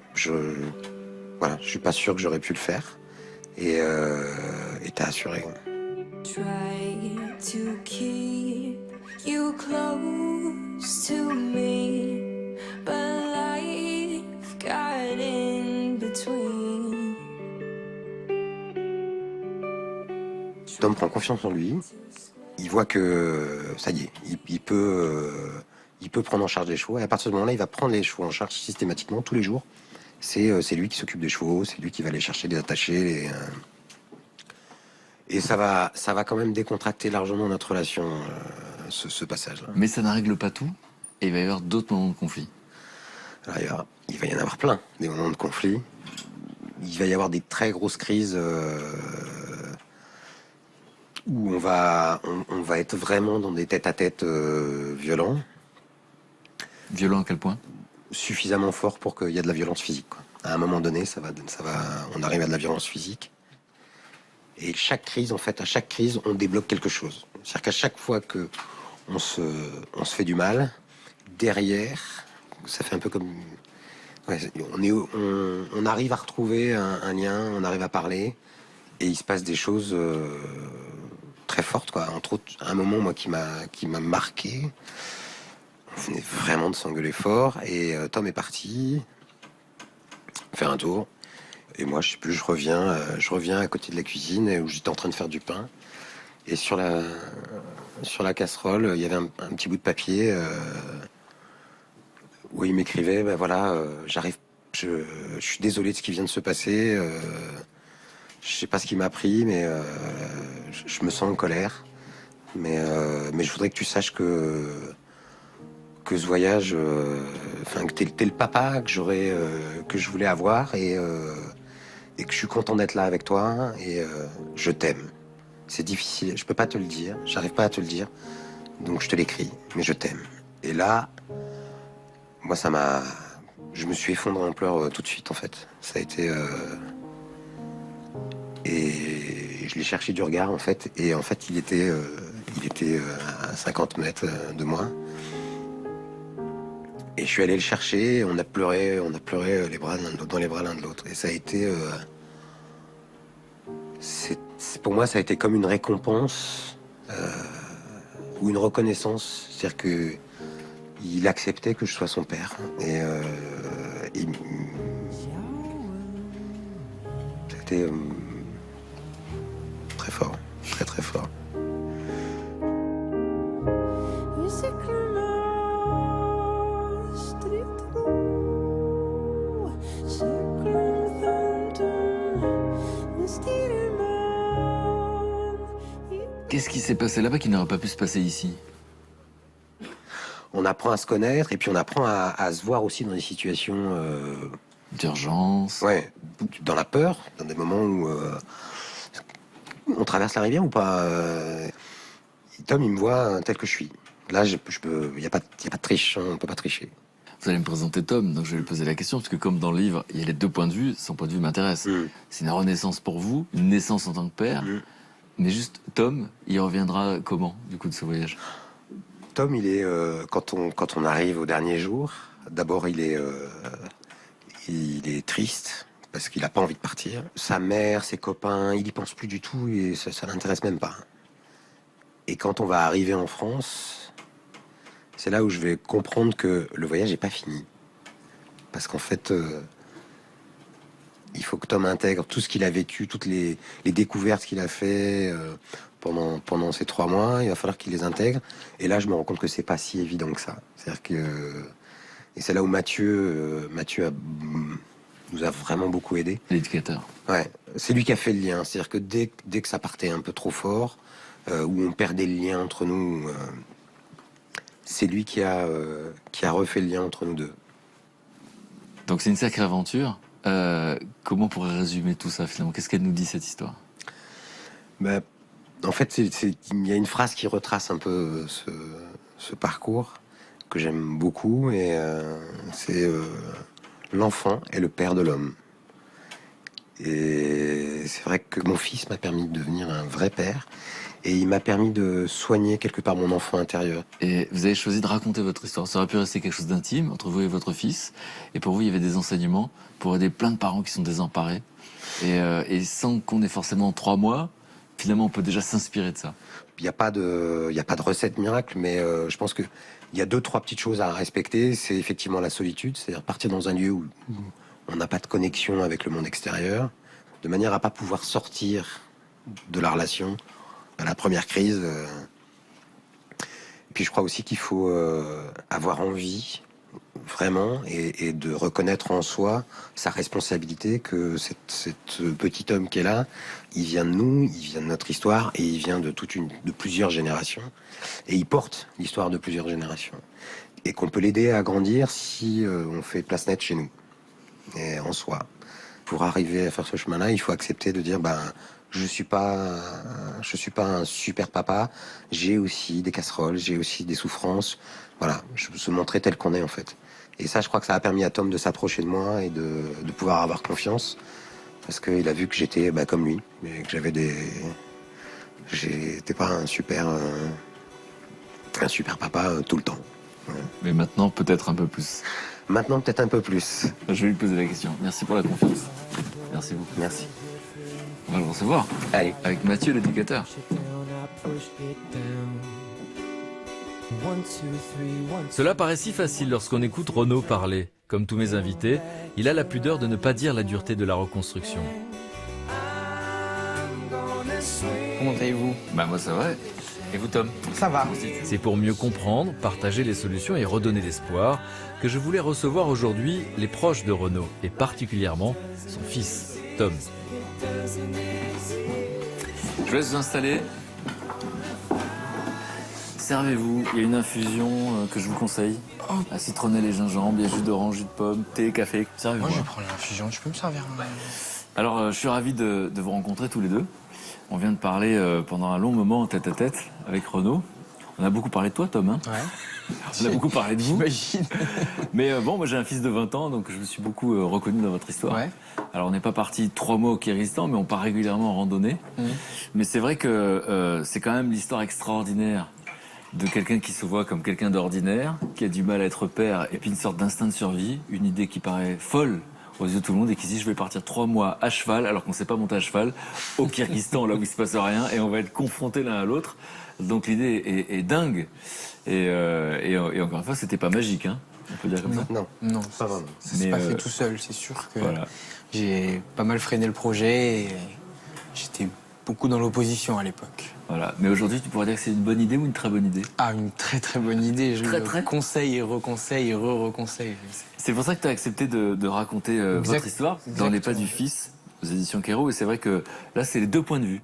je suis pas sûr que j'aurais pu le faire. Et t'as assuré. Try to keep you close to me, but life got in between. Tom prend confiance en lui. Il voit que ça y est, il peut prendre en charge les chevaux. Et à partir de ce moment-là, il va prendre les chevaux en charge systématiquement tous les jours. C'est lui qui s'occupe des chevaux, c'est lui qui va les chercher, les attacher. Et ça va quand même décontracter largement notre relation, ce passage-là. Mais ça ne règle pas tout. Et il va y avoir d'autres moments de conflit. Alors, il va y en avoir plein, des moments de conflit. Il va y avoir des très grosses crises où on va être vraiment dans des tête-à-tête violents. Violent à quel point? Suffisamment fort pour qu'il y ait de la violence physique, quoi. À un moment donné, on arrive à de la violence physique. Et à chaque crise, on débloque quelque chose. C'est-à-dire qu'à chaque fois que on se fait du mal, derrière, ça fait un peu comme... Ouais, on arrive à retrouver un lien, on arrive à parler, et il se passe des choses très fortes, quoi. Entre autres, un moment, moi, qui m'a marqué. On venait vraiment de s'engueuler fort, et Tom est parti faire un tour. Et moi, je sais plus, je reviens à côté de la cuisine où j'étais en train de faire du pain. Et sur la casserole, il y avait un petit bout de papier où il m'écrivait, ben voilà, je suis désolé de ce qui vient de se passer. Je sais pas ce qui m'a pris, mais je me sens en colère. Mais je voudrais que tu saches que ce voyage, que t'es le papa que je voulais avoir et que je suis content d'être là avec toi et je t'aime. C'est difficile, je peux pas te le dire, j'arrive pas à te le dire, donc je te l'écris, mais je t'aime. Et là, moi je me suis effondré en pleurs tout de suite en fait. Ça a été et je l'ai cherché du regard en fait, et en fait il était à 50 mètres de moi. Et je suis allé le chercher, on a pleuré les bras dans les bras l'un de l'autre. Et ça a été... pour moi, ça a été comme une récompense ou une reconnaissance. C'est-à-dire qu'il acceptait que je sois son père. Et c'était très fort, très très fort. Qu'est-ce qui s'est passé là-bas qui n'aurait pas pu se passer ici? On apprend à se connaître et puis on apprend à se voir aussi dans des situations D'urgence. Ouais, dans la peur, dans des moments où on traverse la rivière ou pas. Tom, il me voit tel que je suis. Là, il n'y a pas de triche, hein, on ne peut pas tricher. Vous allez me présenter Tom, donc je vais lui poser la question, parce que comme dans le livre, il y a les deux points de vue, son point de vue m'intéresse. C'est une renaissance pour vous, une naissance en tant que père. Mais juste, Tom, il reviendra comment, du coup, de ce voyage? Tom, il est quand on arrive au dernier jour, d'abord il est triste parce qu'il n'a pas envie de partir. Sa mère, ses copains, il y pense plus du tout et ça l'intéresse même pas. Et quand on va arriver en France, c'est là où je vais comprendre que le voyage n'est pas fini. Parce qu'en fait, il faut que Tom intègre tout ce qu'il a vécu, toutes les découvertes qu'il a fait pendant ces 3 mois. Il va falloir qu'il les intègre. Et là, je me rends compte que c'est pas si évident que ça. C'est-à-dire que et c'est là où Mathieu nous a vraiment beaucoup aidé. L'éducateur. Ouais, c'est lui qui a fait le lien. C'est-à-dire que dès que ça partait un peu trop fort, où on perdait le lien entre nous, c'est lui qui a refait le lien entre nous deux. Donc c'est une sacrée aventure. Comment on pourrait résumer tout ça finalement? Qu'est-ce qu'elle nous dit cette histoire? Ben, en fait, il y a une phrase qui retrace un peu ce parcours que j'aime beaucoup et c'est l'enfant est le père de l'homme. Et c'est vrai que mon fils m'a permis de devenir un vrai père et il m'a permis de soigner quelque part mon enfant intérieur. Et vous avez choisi de raconter votre histoire. Ça aurait pu rester quelque chose d'intime entre vous et votre fils. Et pour vous, il y avait des enseignements pour aider plein de parents qui sont désemparés. Et sans qu'on ait forcément 3 mois, finalement, on peut déjà s'inspirer de ça. Il n'y a pas de recette miracle, mais je pense que il y a 2-3 petites choses à respecter. C'est effectivement la solitude, c'est-à-dire partir dans un lieu où on n'a pas de connexion avec le monde extérieur, de manière à pas pouvoir sortir de la relation à la première crise. Et puis je crois aussi qu'il faut avoir envie, vraiment, et de reconnaître en soi sa responsabilité, que ce petit homme qui est là, il vient de nous, il vient de notre histoire, et il vient de plusieurs générations. Et il porte l'histoire de plusieurs générations. Et qu'on peut l'aider à grandir si on fait place nette chez nous, et en soi. Pour arriver à faire ce chemin-là, il faut accepter de dire, je suis pas un super papa, j'ai aussi des casseroles, j'ai aussi des souffrances. Voilà, je veux se montrer tel qu'on est en fait. Et ça, je crois que ça a permis à Tom de s'approcher de moi et de pouvoir avoir confiance. Parce qu'il a vu que j'étais comme lui, et que j'étais pas un super papa tout le temps. Ouais. Mais maintenant, peut-être un peu plus. Maintenant, peut-être un peu plus. Je vais lui poser la question. Merci pour la confiance. Merci beaucoup. Merci. On va le recevoir. Allez. Avec Mathieu, l'éducateur. Cela paraît si facile lorsqu'on écoute Renaud parler. Comme tous mes invités, il a la pudeur de ne pas dire la dureté de la reconstruction. Comment allez-vous? Moi ça va. Et vous Tom? Ça va. C'est pour mieux comprendre, partager les solutions et redonner l'espoir que je voulais recevoir aujourd'hui les proches de Renaud, et particulièrement son fils, Tom. Je vous laisse vous installer. Servez-vous, il y a une infusion que je vous conseille. À citronnelle et gingembre, il y a jus d'orange, jus de pomme, thé, café. Servez-vous. Moi, je vais prendre l'infusion. Tu peux me servir Alors, je suis ravi de vous rencontrer tous les deux. On vient de parler pendant un long moment tête à tête avec Renaud. On a beaucoup parlé de toi, Tom. Hein, Ouais. on a beaucoup parlé de vous. J'imagine. Mais moi j'ai un fils de 20 ans, donc je me suis beaucoup reconnu dans votre histoire. Ouais. Alors on n'est pas parti 3 mois au Kyrgyzstan, mais on part régulièrement en randonnée. Mais c'est vrai que c'est quand même l'histoire extraordinaire de quelqu'un qui se voit comme quelqu'un d'ordinaire, qui a du mal à être père, et puis une sorte d'instinct de survie, une idée qui paraît folle aux yeux de tout le monde, et qui dit je vais partir 3 mois à cheval, alors qu'on ne sait pas monter à cheval, au Kyrgyzstan, là où il se passe rien, et on va être confrontés l'un à l'autre. Donc l'idée est dingue. Et encore une fois, c'était pas magique, hein, on peut dire comme ça. Non, Pas vraiment. ça s'est pas fait tout seul. C'est sûr que Voilà. j'ai pas mal freiné le projet et j'étais beaucoup dans l'opposition à l'époque. Voilà. Mais aujourd'hui, tu pourrais dire que c'est une bonne idée ou une très bonne idée? Ah, une très très bonne idée. Je Très, le très. conseille et reconseille et re-reconseille. C'est pour ça que tu as accepté de raconter votre histoire dans Les Pas du Fils, aux éditions Kero. Et c'est vrai que là, c'est les deux points de vue.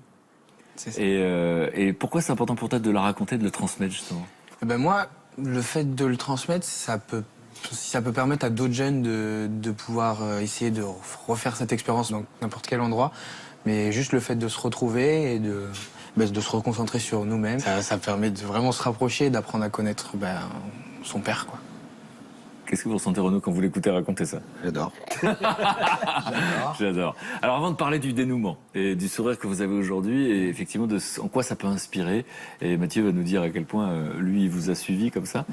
C'est ça. Et pourquoi c'est important pour toi de la raconter, de le transmettre, justement? Moi, le fait de le transmettre, ça peut si ça peut permettre à d'autres jeunes de pouvoir essayer de refaire cette expérience dans n'importe quel endroit, mais juste le fait de se retrouver et de se reconcentrer sur nous-mêmes, ça permet de vraiment se rapprocher et d'apprendre à connaître son père, quoi. Qu'est-ce que vous ressentez, Renaud, quand vous l'écoutez raconter ça? J'adore. J'adore. Alors avant de parler du dénouement et du sourire que vous avez aujourd'hui, et effectivement en quoi ça peut inspirer, et Mathieu va nous dire à quel point lui il vous a suivi comme ça,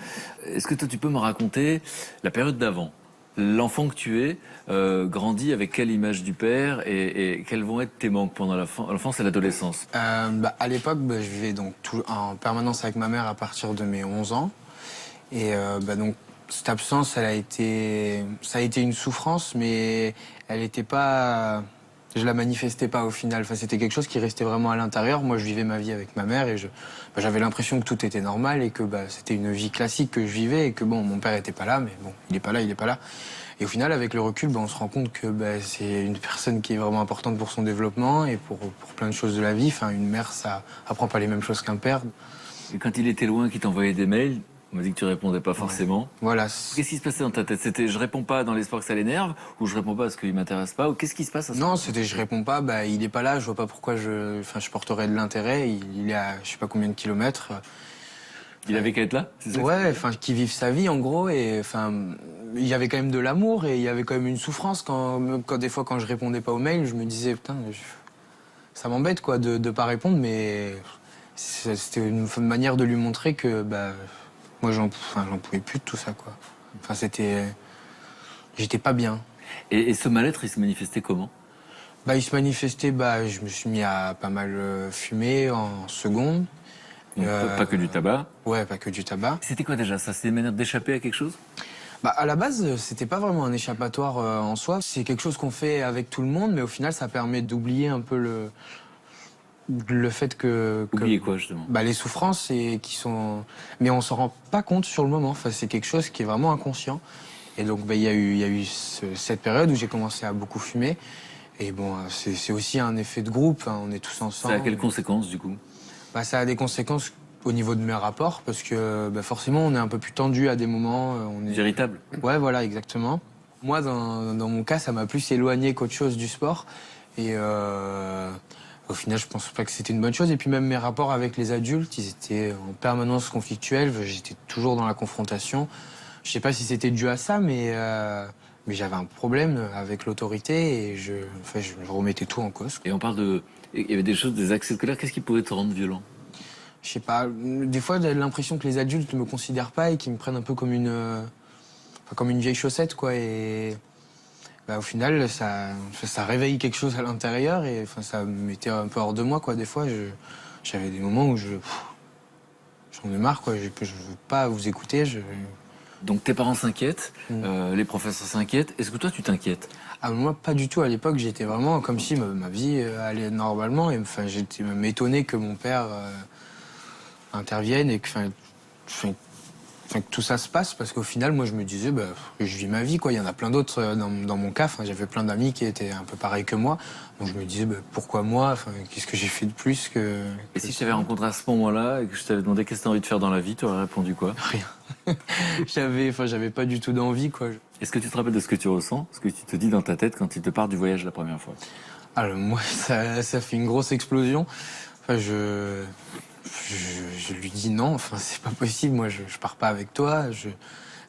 est-ce que toi tu peux me raconter la période d'avant? L'enfant que tu es grandit avec quelle image du père et quels vont être tes manques pendant l'enfance et l'adolescence? À l'époque, je vivais donc en permanence avec ma mère à partir de mes 11 ans. Et donc cette absence, ça a été une souffrance, mais elle n'était pas... Je la manifestais pas au final. Enfin, c'était quelque chose qui restait vraiment à l'intérieur. Moi, je vivais ma vie avec ma mère et j'avais l'impression que tout était normal et que c'était une vie classique que je vivais et que mon père était pas là, mais bon, il est pas là. Et au final, avec le recul, on se rend compte que c'est une personne qui est vraiment importante pour son développement et pour plein de choses de la vie. Enfin, une mère, ça apprend pas les mêmes choses qu'un père. Et quand il était loin, qu'il t'envoyait des mails, on m'a dit que tu répondais pas forcément. Ouais. Voilà. Qu'est-ce qui se passait dans ta tête? C'était je réponds pas dans l'espoir que ça l'énerve, ou je réponds pas parce qu'il m'intéresse pas, ou qu'est-ce qui se passe à ce Non, c'était je réponds pas, il est pas là, je vois pas pourquoi je porterais de l'intérêt, il est à je sais pas combien de kilomètres. Il avait qu'à être là, c'est ça? Ouais, qui vive sa vie en gros, et il y avait quand même de l'amour et il y avait quand même une souffrance quand des fois quand je répondais pas aux mails, je me disais putain, ça m'embête quoi de pas répondre, mais c'était une manière de lui montrer que moi, j'en pouvais plus de tout ça, quoi. Enfin, j'étais pas bien. Et ce mal-être, il se manifestait comment? Il se manifestait, je me suis mis à pas mal fumer en seconde. Donc, pas que du tabac? Ouais, pas que du tabac. C'était quoi déjà ça? C'était une manière d'échapper à quelque chose? À la base, c'était pas vraiment un échappatoire en soi. C'est quelque chose qu'on fait avec tout le monde, mais au final, ça permet d'oublier un peu le fait que... Oublier quoi, justement? Les souffrances qui sont... Mais on s'en rend pas compte sur le moment. Enfin, c'est quelque chose qui est vraiment inconscient. Et donc, il y a eu cette période où j'ai commencé à beaucoup fumer. Et c'est aussi un effet de groupe. Hein, on est tous ensemble. Ça a quelles conséquences, du coup? Ça a des conséquences au niveau de mes rapports, parce que forcément, on est un peu plus tendu à des moments. Irritable? Ouais, voilà, exactement. Moi, dans mon cas, ça m'a plus éloigné qu'autre chose du sport. Et... Au final, je pense pas que c'était une bonne chose. Et puis même mes rapports avec les adultes, ils étaient en permanence conflictuels. J'étais toujours dans la confrontation. Je sais pas si c'était dû à ça, mais j'avais un problème avec l'autorité et je remettais tout en cause. Et on parle il y avait des accès de colère. Qu'est-ce qui pouvait te rendre violent? Je sais pas. Des fois, j'ai l'impression que les adultes ne me considèrent pas et qu'ils me prennent un peu comme une vieille chaussette, quoi. Et au final, ça réveille quelque chose à l'intérieur et ça me mettait un peu hors de moi, quoi. Des fois, j'avais des moments où j'en ai marre, quoi. Je veux pas vous écouter. Donc tes parents s'inquiètent, les professeurs s'inquiètent. Est-ce que toi, tu t'inquiètes? Moi, pas du tout. À l'époque, j'étais vraiment comme si ma vie allait normalement. Et j'étais même étonné que mon père intervienne et que tout ça se passe, parce qu'au final, moi, je me disais, je vis ma vie, quoi. Il y en a plein d'autres dans mon cas. J'avais plein d'amis qui étaient un peu pareils que moi. Donc je me disais, pourquoi moi? Qu'est-ce que j'ai fait de plus que... Et si je t'avais rencontré à ce moment-là et que je t'avais demandé qu'est-ce que t'as envie de faire dans la vie, tu aurais répondu quoi? Rien. J'avais pas du tout d'envie, quoi. Est-ce que tu te rappelles de ce que tu ressens, ce que tu te dis dans ta tête quand il te part du voyage la première fois? Alors moi, ça fait une grosse explosion. Je lui dis non, c'est pas possible, moi je pars pas avec toi.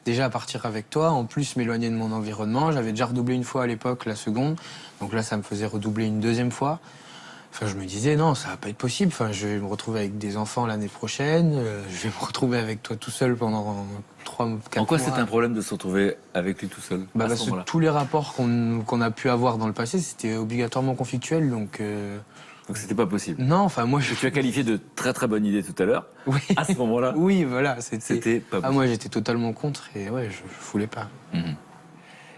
Déjà partir avec toi, en plus m'éloigner de mon environnement. J'avais déjà redoublé une fois à l'époque, la seconde, donc là ça me faisait redoubler une deuxième fois. Je me disais non, ça va pas être possible. Je vais me retrouver avec des enfants l'année prochaine, je vais me retrouver avec toi tout seul pendant 3-4 mois. En quoi c'était un problème de se retrouver avec lui tout seul? Parce que tous les rapports qu'on a pu avoir dans le passé, c'était obligatoirement conflictuel, donc c'était pas possible. Non, moi tu as qualifié de très très bonne idée tout à l'heure. Oui. À ce moment-là. Oui, voilà, c'était pas possible. Moi j'étais totalement contre et je voulais pas.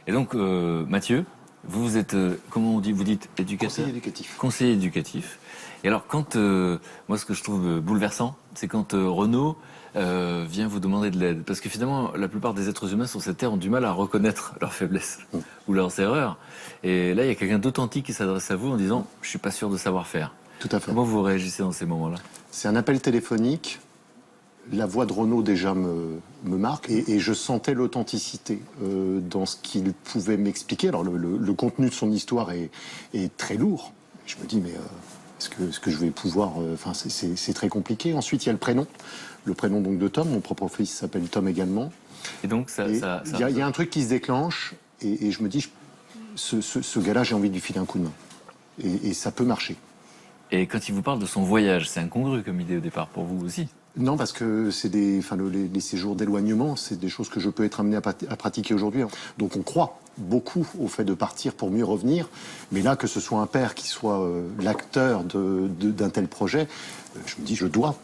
Et donc Mathieu, vous êtes comment on dit? Vous dites éducateur? Conseiller éducatif. Conseiller éducatif. Et alors quand moi ce que je trouve bouleversant, c'est quand Renaud vient vous demander de l'aide, parce que finalement la plupart des êtres humains sur cette terre ont du mal à reconnaître leurs faiblesses ou leurs erreurs. Et là il y a quelqu'un d'authentique qui s'adresse à vous en disant je suis pas sûr de savoir faire. Tout à fait. Comment vous réagissez dans ces moments-là? C'est un appel téléphonique. la voix de Renaud déjà me marque et je sentais l'authenticité dans ce qu'il pouvait m'expliquer. Alors le contenu de son histoire est très lourd. Je me dis mais est-ce que je vais pouvoir... Enfin c'est très compliqué. Ensuite il y a le prénom donc de Tom. Mon propre fils s'appelle Tom également. Et donc Il y a un truc qui se déclenche et je me dis ce gars-là j'ai envie de lui filer un coup de main et ça peut marcher. Et quand il vous parle de son voyage, c'est incongru comme idée au départ pour vous aussi? Non, parce que c'est les séjours d'éloignement, c'est des choses que je peux être amené à pratiquer aujourd'hui. Donc on croit beaucoup au fait de partir pour mieux revenir. Mais là, que ce soit un père qui soit l'acteur d'un tel projet, je me dis, je dois.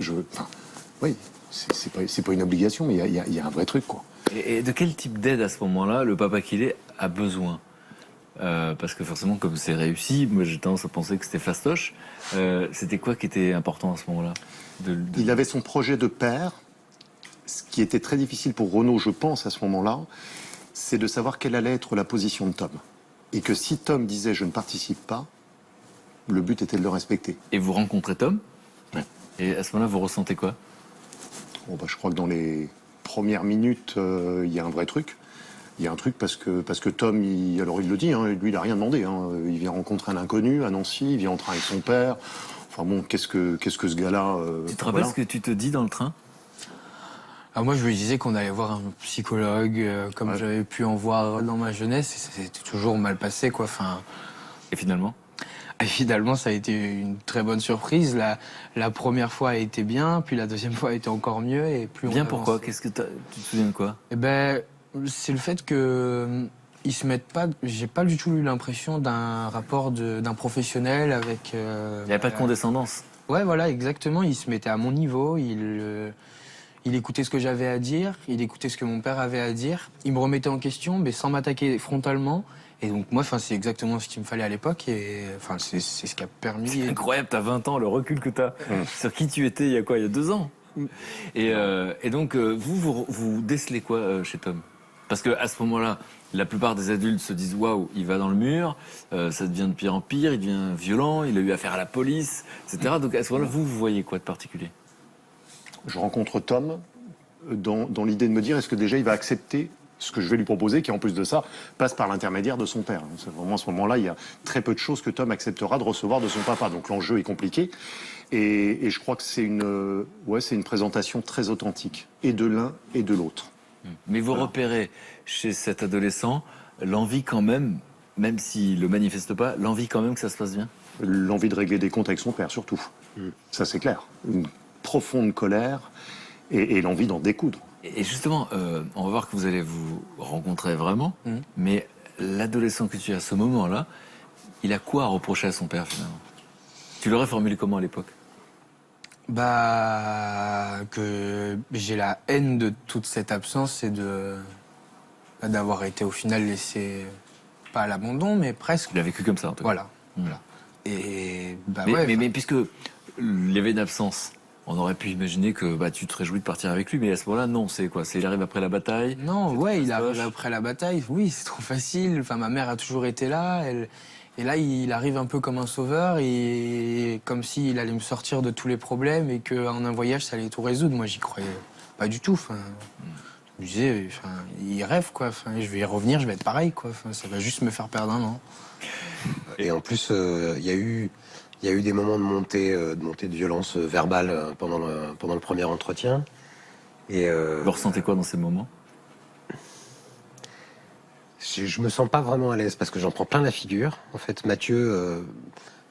Oui, c'est pas une obligation, mais il y a un vrai truc, quoi. Et de quel type d'aide à ce moment-là, le papa qu'il est a besoin? Parce que forcément, comme c'est réussi, moi j'ai tendance à penser que c'était fastoche. C'était quoi qui était important à ce moment-là? Il avait son projet de père. Ce qui était très difficile pour Renaud, je pense, à ce moment-là, c'est de savoir quelle allait être la position de Tom. Et que si Tom disait « je ne participe pas », le but était de le respecter. Et vous rencontrez Tom? Ouais. Et à ce moment-là, vous ressentez quoi? Bon, je crois que dans les premières minutes, il y a un vrai truc. Il y a un truc parce que Tom, alors il le dit, hein, lui il n'a rien demandé. Hein, il vient rencontrer un inconnu à Nancy, il vient en train avec son père. Enfin bon, qu'est-ce que ce gars-là... tu te rappelles ce que tu te dis dans le train? Moi, je lui disais qu'on allait voir un psychologue, comme j'avais pu en voir dans ma jeunesse, et ça s'était toujours mal passé, quoi. Enfin... Et finalement? Et finalement, ça a été une très bonne surprise. La première fois a été bien, puis la deuxième fois a été encore mieux. Et plus bien, on pourquoi? avançait. Tu te souviens de quoi? Eh ben, c'est le fait que ils se mettent pas. J'ai pas du tout eu l'impression d'un rapport d'un professionnel avec. Il n'y avait pas de condescendance. Ouais, voilà, exactement. Il se mettait à mon niveau. Il écoutait ce que j'avais à dire. Il écoutait ce que mon père avait à dire. Il me remettait en question, mais sans m'attaquer frontalement. Et donc moi, c'est exactement ce qu'il me fallait à l'époque. Et c'est ce qui a permis. C'est incroyable. T'as 20 ans, le recul que t'as sur qui tu étais. Il y a quoi? Il y a 2 ans. Et donc vous décelez quoi chez Tom? Parce que à ce moment-là, la plupart des adultes se disent waouh, il va dans le mur, ça devient de pire en pire, il devient violent, il a eu affaire à la police, etc. Donc à ce moment-là, vous voyez quoi de particulier? Je rencontre Tom dans l'idée de me dire est-ce que déjà il va accepter ce que je vais lui proposer, qui en plus de ça passe par l'intermédiaire de son père. C'est vraiment à ce moment-là, il y a très peu de choses que Tom acceptera de recevoir de son papa. Donc l'enjeu est compliqué. Et je crois que c'est une présentation très authentique, et de l'un et de l'autre. Mais vous repérez chez cet adolescent l'envie quand même s'il le manifeste pas, l'envie quand même que ça se passe bien? L'envie de régler des comptes avec son père, surtout. Ça, c'est clair. Une profonde colère et l'envie d'en découdre. Et justement, on va voir que vous allez vous rencontrer vraiment, mais l'adolescent que tu es à ce moment-là, il a quoi à reprocher à son père finalement? Tu l'aurais formulé comment à l'époque? Que j'ai la haine de toute cette absence et d'avoir été au final laissé, pas à l'abandon, mais presque. Il a vécu comme ça en tout cas. Voilà. Voilà. Et mais puisque il y avait une absence, on aurait pu imaginer que tu te réjouis de partir avec lui, mais à ce moment-là, non, c'est quoi? Il arrive après la bataille? Non, il arrive après la bataille. Oui, c'est trop facile. Enfin, ma mère a toujours été là. Et là, il arrive un peu comme un sauveur, et comme s'il allait me sortir de tous les problèmes et qu'en un voyage, ça allait tout résoudre. Moi, j'y croyais pas du tout. Enfin, je me disais, il rêve, quoi. Enfin, je vais y revenir, je vais être pareil, quoi. Enfin, ça va juste me faire perdre un an. Et en plus, il y a eu des moments de montée de violence verbale pendant le premier entretien. Et vous ressentez quoi dans ces moments? Je me sens pas vraiment à l'aise parce que j'en prends plein la figure. En fait, Mathieu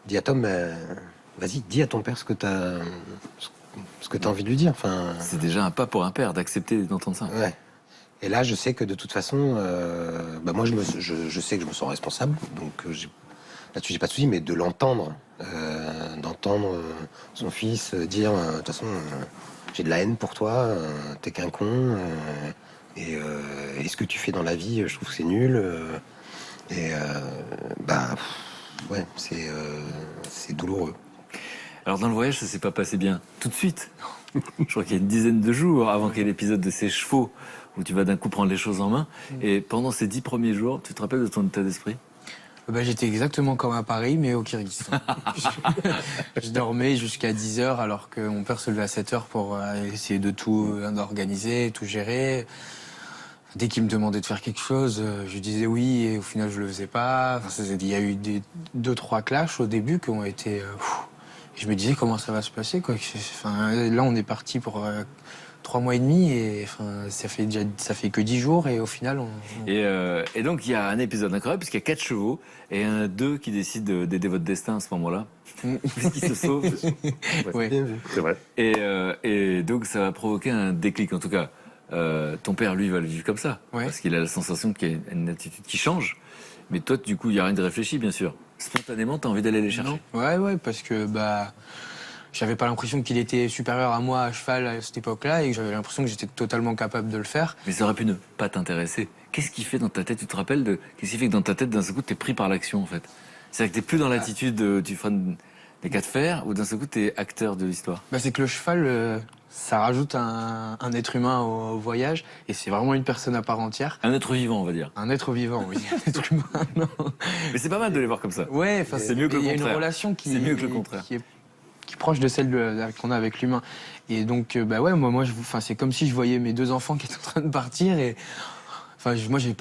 dit à Tom, vas-y, dis à ton père ce que t'as envie de lui dire. Enfin, c'est déjà un pas pour un père d'accepter d'entendre ça. Ouais. Et là, je sais que de toute façon, moi, je sais que je me sens responsable. Donc là-dessus, j'ai pas de souci, mais de l'entendre, d'entendre son fils dire, de toute façon, j'ai de la haine pour toi, t'es qu'un con. Et ce que tu fais dans la vie, je trouve que c'est nul. C'est douloureux. Alors dans le voyage, ça s'est pas passé bien tout de suite. Je crois qu'il y a une dizaine de jours avant qu'il y ait l'épisode de ces chevaux où tu vas d'un coup prendre les choses en main. Et pendant ces 10 premiers jours, tu te rappelles de ton état d'esprit? J'étais exactement comme à Paris, mais au Kyrgyzstan. Je dormais jusqu'à 10h alors que mon père se levait à 7h pour essayer de tout organiser, tout gérer. Dès qu'il me demandait de faire quelque chose, je disais oui et au final je le faisais pas. Enfin, il y a eu 2-3 clashs au début qui ont été... je me disais comment ça va se passer, quoi. Enfin, là on est parti pour 3 mois et demi et enfin, ça fait que 10 jours et au final Et donc il y a un épisode incroyable puisqu'il y a 4 chevaux et il y en a 2 qui décident d'aider votre destin à ce moment-là. Puisqu'ils se sauvent. Ouais. C'est vrai. Et donc ça va provoquer un déclic. En tout cas, ton père, lui, va le vivre comme ça. Ouais. Parce qu'il a la sensation qu'il y a une attitude qui change. Mais toi, du coup, il n'y a rien de réfléchi, bien sûr. Spontanément, tu as envie d'aller les chercher. Ouais, parce que j'avais pas l'impression qu'il était supérieur à moi à cheval à cette époque-là et que j'avais l'impression que j'étais totalement capable de le faire. Mais ça aurait pu ne pas t'intéresser. Qu'est-ce qui fait dans ta tête, tu te rappelles qu'est-ce qui fait que dans ta tête, d'un seul coup, t'es pris par l'action, en fait? C'est-à-dire que t'es plus dans l'attitude tu feras des cas de fer ou d'un seul coup, t'es acteur de l'histoire? C'est que le cheval, ça rajoute un être humain au voyage et c'est vraiment une personne à part entière. Un être vivant, on va dire. Un être vivant, oui. Un être humain, non. Mais c'est pas mal de les voir comme ça. Ouais, enfin, C'est mieux que le il y a contraire. une relation C'est mieux que le contraire. qui est proche de celle qu'on a avec l'humain. Et donc, moi, c'est comme si je voyais mes 2 enfants qui étaient en train de partir et... Enfin, moi, j'ai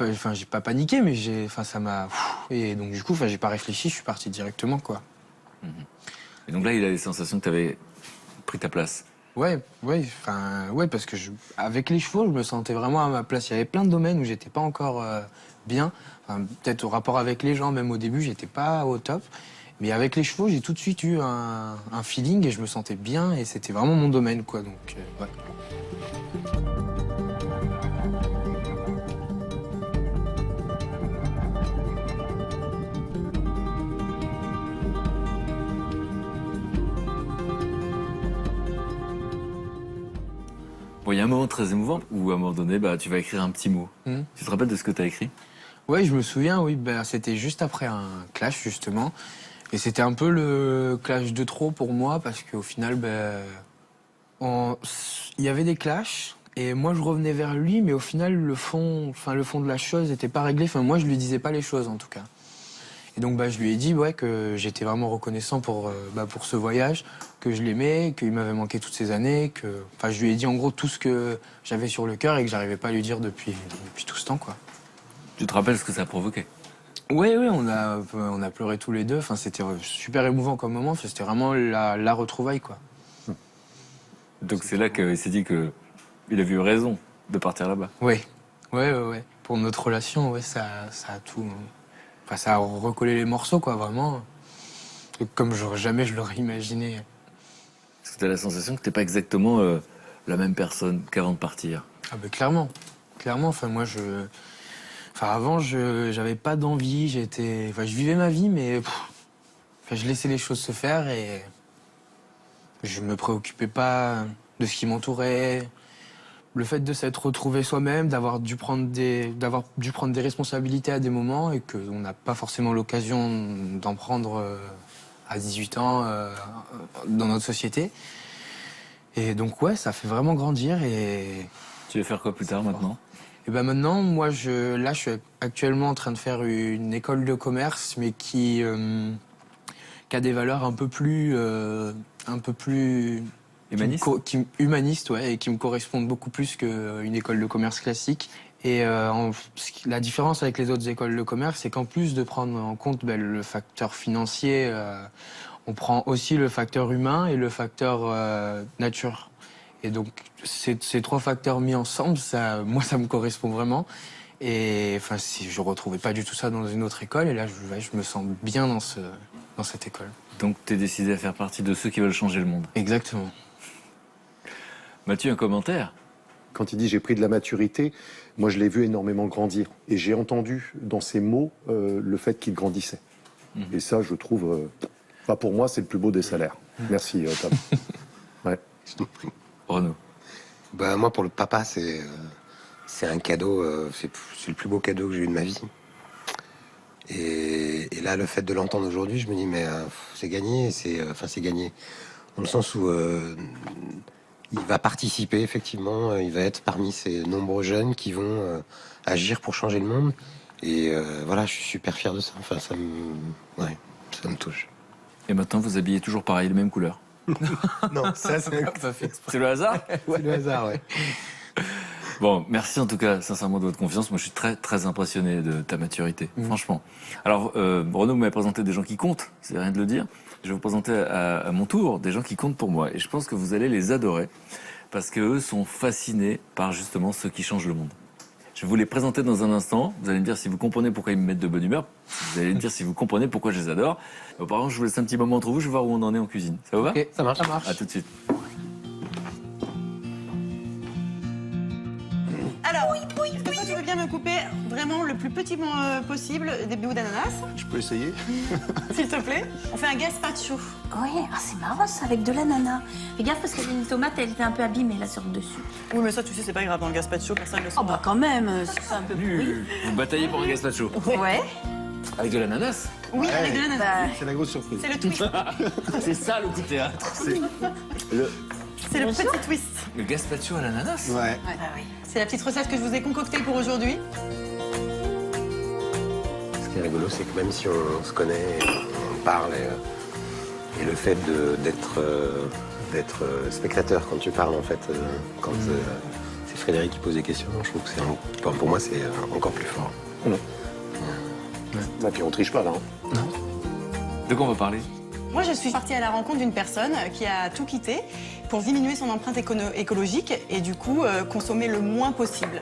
pas paniqué, mais ça m'a... Et donc, du coup, j'ai pas réfléchi, je suis parti directement, quoi. Et donc là, il a les sensations que t'avais pris ta place. Ouais, parce que avec les chevaux, je me sentais vraiment à ma place. Il y avait plein de domaines où j'étais pas encore bien. Enfin, peut-être au rapport avec les gens, même au début, j'étais pas au top. Mais avec les chevaux, j'ai tout de suite eu un feeling et je me sentais bien et c'était vraiment mon domaine, quoi. Donc, ouais. Bon, il y a un moment très émouvant où, à un moment donné, tu vas écrire un petit mot. Tu te rappelles de ce que tu as écrit? Ouais, je me souviens, oui. C'était juste après un clash, justement. Et c'était un peu le clash de trop pour moi, parce qu'au final, il y avait des clashs, et moi, je revenais vers lui, mais au final, le fond de la chose n'était pas réglé. Enfin, moi, je lui disais pas les choses, en tout cas. Et donc, je lui ai dit que j'étais vraiment reconnaissant pour ce voyage, que je l'aimais, qu'il m'avait manqué toutes ces années, je lui ai dit en gros tout ce que j'avais sur le cœur et que j'arrivais pas à lui dire depuis tout ce temps, quoi. Tu te rappelles ce que ça a provoqué? Oui, on a pleuré tous les deux. Enfin, c'était super émouvant comme moment. Enfin, c'était vraiment la retrouvaille, quoi. Donc c'est là qu'il s'est dit que il a eu raison de partir là-bas. Oui. Ouais. Pour notre relation, ça a tout... Enfin, ça a recollé les morceaux, quoi, vraiment. Comme jamais je l'aurais imaginé. Parce que tu as la sensation que t'es pas exactement la même personne qu'avant de partir. Ah clairement. Enfin, moi, avant, j'avais pas d'envie. Je vivais ma vie, mais je laissais les choses se faire et je me préoccupais pas de ce qui m'entourait. Le fait de s'être retrouvé soi-même, d'avoir dû prendre des responsabilités à des moments et qu'on n'a pas forcément l'occasion d'en prendre à 18 ans dans notre société. Et donc, ouais, ça fait vraiment grandir et... Tu veux faire quoi plus tard, maintenant? Et maintenant, moi, je suis actuellement en train de faire une école de commerce, mais qui a des valeurs un peu plus Humaniste? Humaniste, ouais, et qui me correspondent beaucoup plus qu'une école de commerce classique. Et la différence avec les autres écoles de commerce, c'est qu'en plus de prendre en compte le facteur financier, on prend aussi le facteur humain et le facteur nature. Et donc, ces 3 facteurs mis ensemble, moi, ça me correspond vraiment. Et je retrouvais pas du tout ça dans une autre école. Et là, je me sens bien dans cette école. Donc, tu es décidé à faire partie de ceux qui veulent changer le monde. Exactement. Mathieu, un commentaire? Quand il dit j'ai pris de la maturité, moi je l'ai vu énormément grandir. Et j'ai entendu dans ses mots le fait qu'il grandissait. Et ça, je trouve, pour moi, c'est le plus beau des salaires. Merci, Tom. Ouais. Renaud? Moi, pour le papa, c'est un cadeau, c'est le plus beau cadeau que j'ai eu de ma vie. Et là, le fait de l'entendre aujourd'hui, je me dis, mais c'est gagné, c'est gagné. Dans le sens où il va participer, effectivement, il va être parmi ces nombreux jeunes qui vont agir pour changer le monde. Et je suis super fier de ça. Ça me touche. Et maintenant, vous habillez toujours pareil, les mêmes couleurs. Non, ça c'est C'est le hasard? le hasard, ouais. Bon, merci en tout cas, sincèrement, de votre confiance. Moi, je suis très, très impressionné de ta maturité, franchement. Alors, Renaud m'avait présenté des gens qui comptent, c'est rien de le dire. Je vais vous présenter à mon tour des gens qui comptent pour moi. Et je pense que vous allez les adorer, parce qu'eux sont fascinés par justement ceux qui changent le monde. Je vais vous les présenter dans un instant. Vous allez me dire si vous comprenez pourquoi ils me mettent de bonne humeur. Vous allez me dire si vous comprenez pourquoi je les adore. Auparavant, je vous laisse un petit moment entre vous, je vais voir où on en est en cuisine. Ça vous va? Ok, ça marche. À tout de suite. Alors, est-ce que toi, tu veux bien me couper vraiment le plus petit possible des bouts d'ananas, Je peux essayer? s'il te plaît? On fait un gazpacho. Ouais, ah, c'est marrant ça, avec de l'ananas. Fais gaffe parce que une tomate, elle était un peu abîmée là sur le dessus. Oui, mais ça, tu sais, c'est pas grave. Dans le gazpacho, personne ne le sait. Oh bah quand même, c'est un peu pourri. Vous bataillez pour un gazpacho. Ouais. Avec de l'ananas? Oui, avec de l'ananas. Bah, C'est la grosse surprise. C'est le twist. C'est ça le coup de théâtre. C'est le petit twist. Le gazpacho à l'ananas? Ouais. C'est la petite recette que je vous ai concoctée pour aujourd'hui. Ce qui est rigolo, c'est que même si on se connaît, on parle, et le fait d'être spectateur quand tu parles, en fait, quand c'est Frédéric qui pose des questions, je trouve que pour moi, c'est encore plus fort. Et puis on triche pas là. Hein. De quoi on va parler? Moi, je suis partie à la rencontre d'une personne qui a tout quitté pour diminuer son empreinte écologique et du coup consommer le moins possible.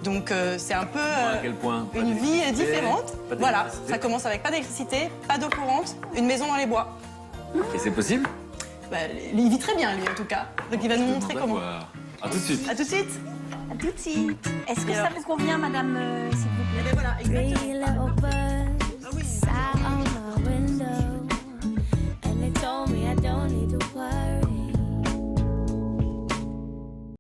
Donc c'est un peu À quel point? Pas une vie d'électricité, différente. pas Voilà, d'électricité. ça commence avec pas d'électricité, pas d'eau courante, une maison dans les bois. Et c'est possible? Bah, il vit très bien lui en tout cas. Donc il va nous montrer comment. A tout de suite. À tout de suite. à tout de suite. Est-ce que ça vous convient, madame, s'il vous plaît? Et bien voilà, exactement. Three little birds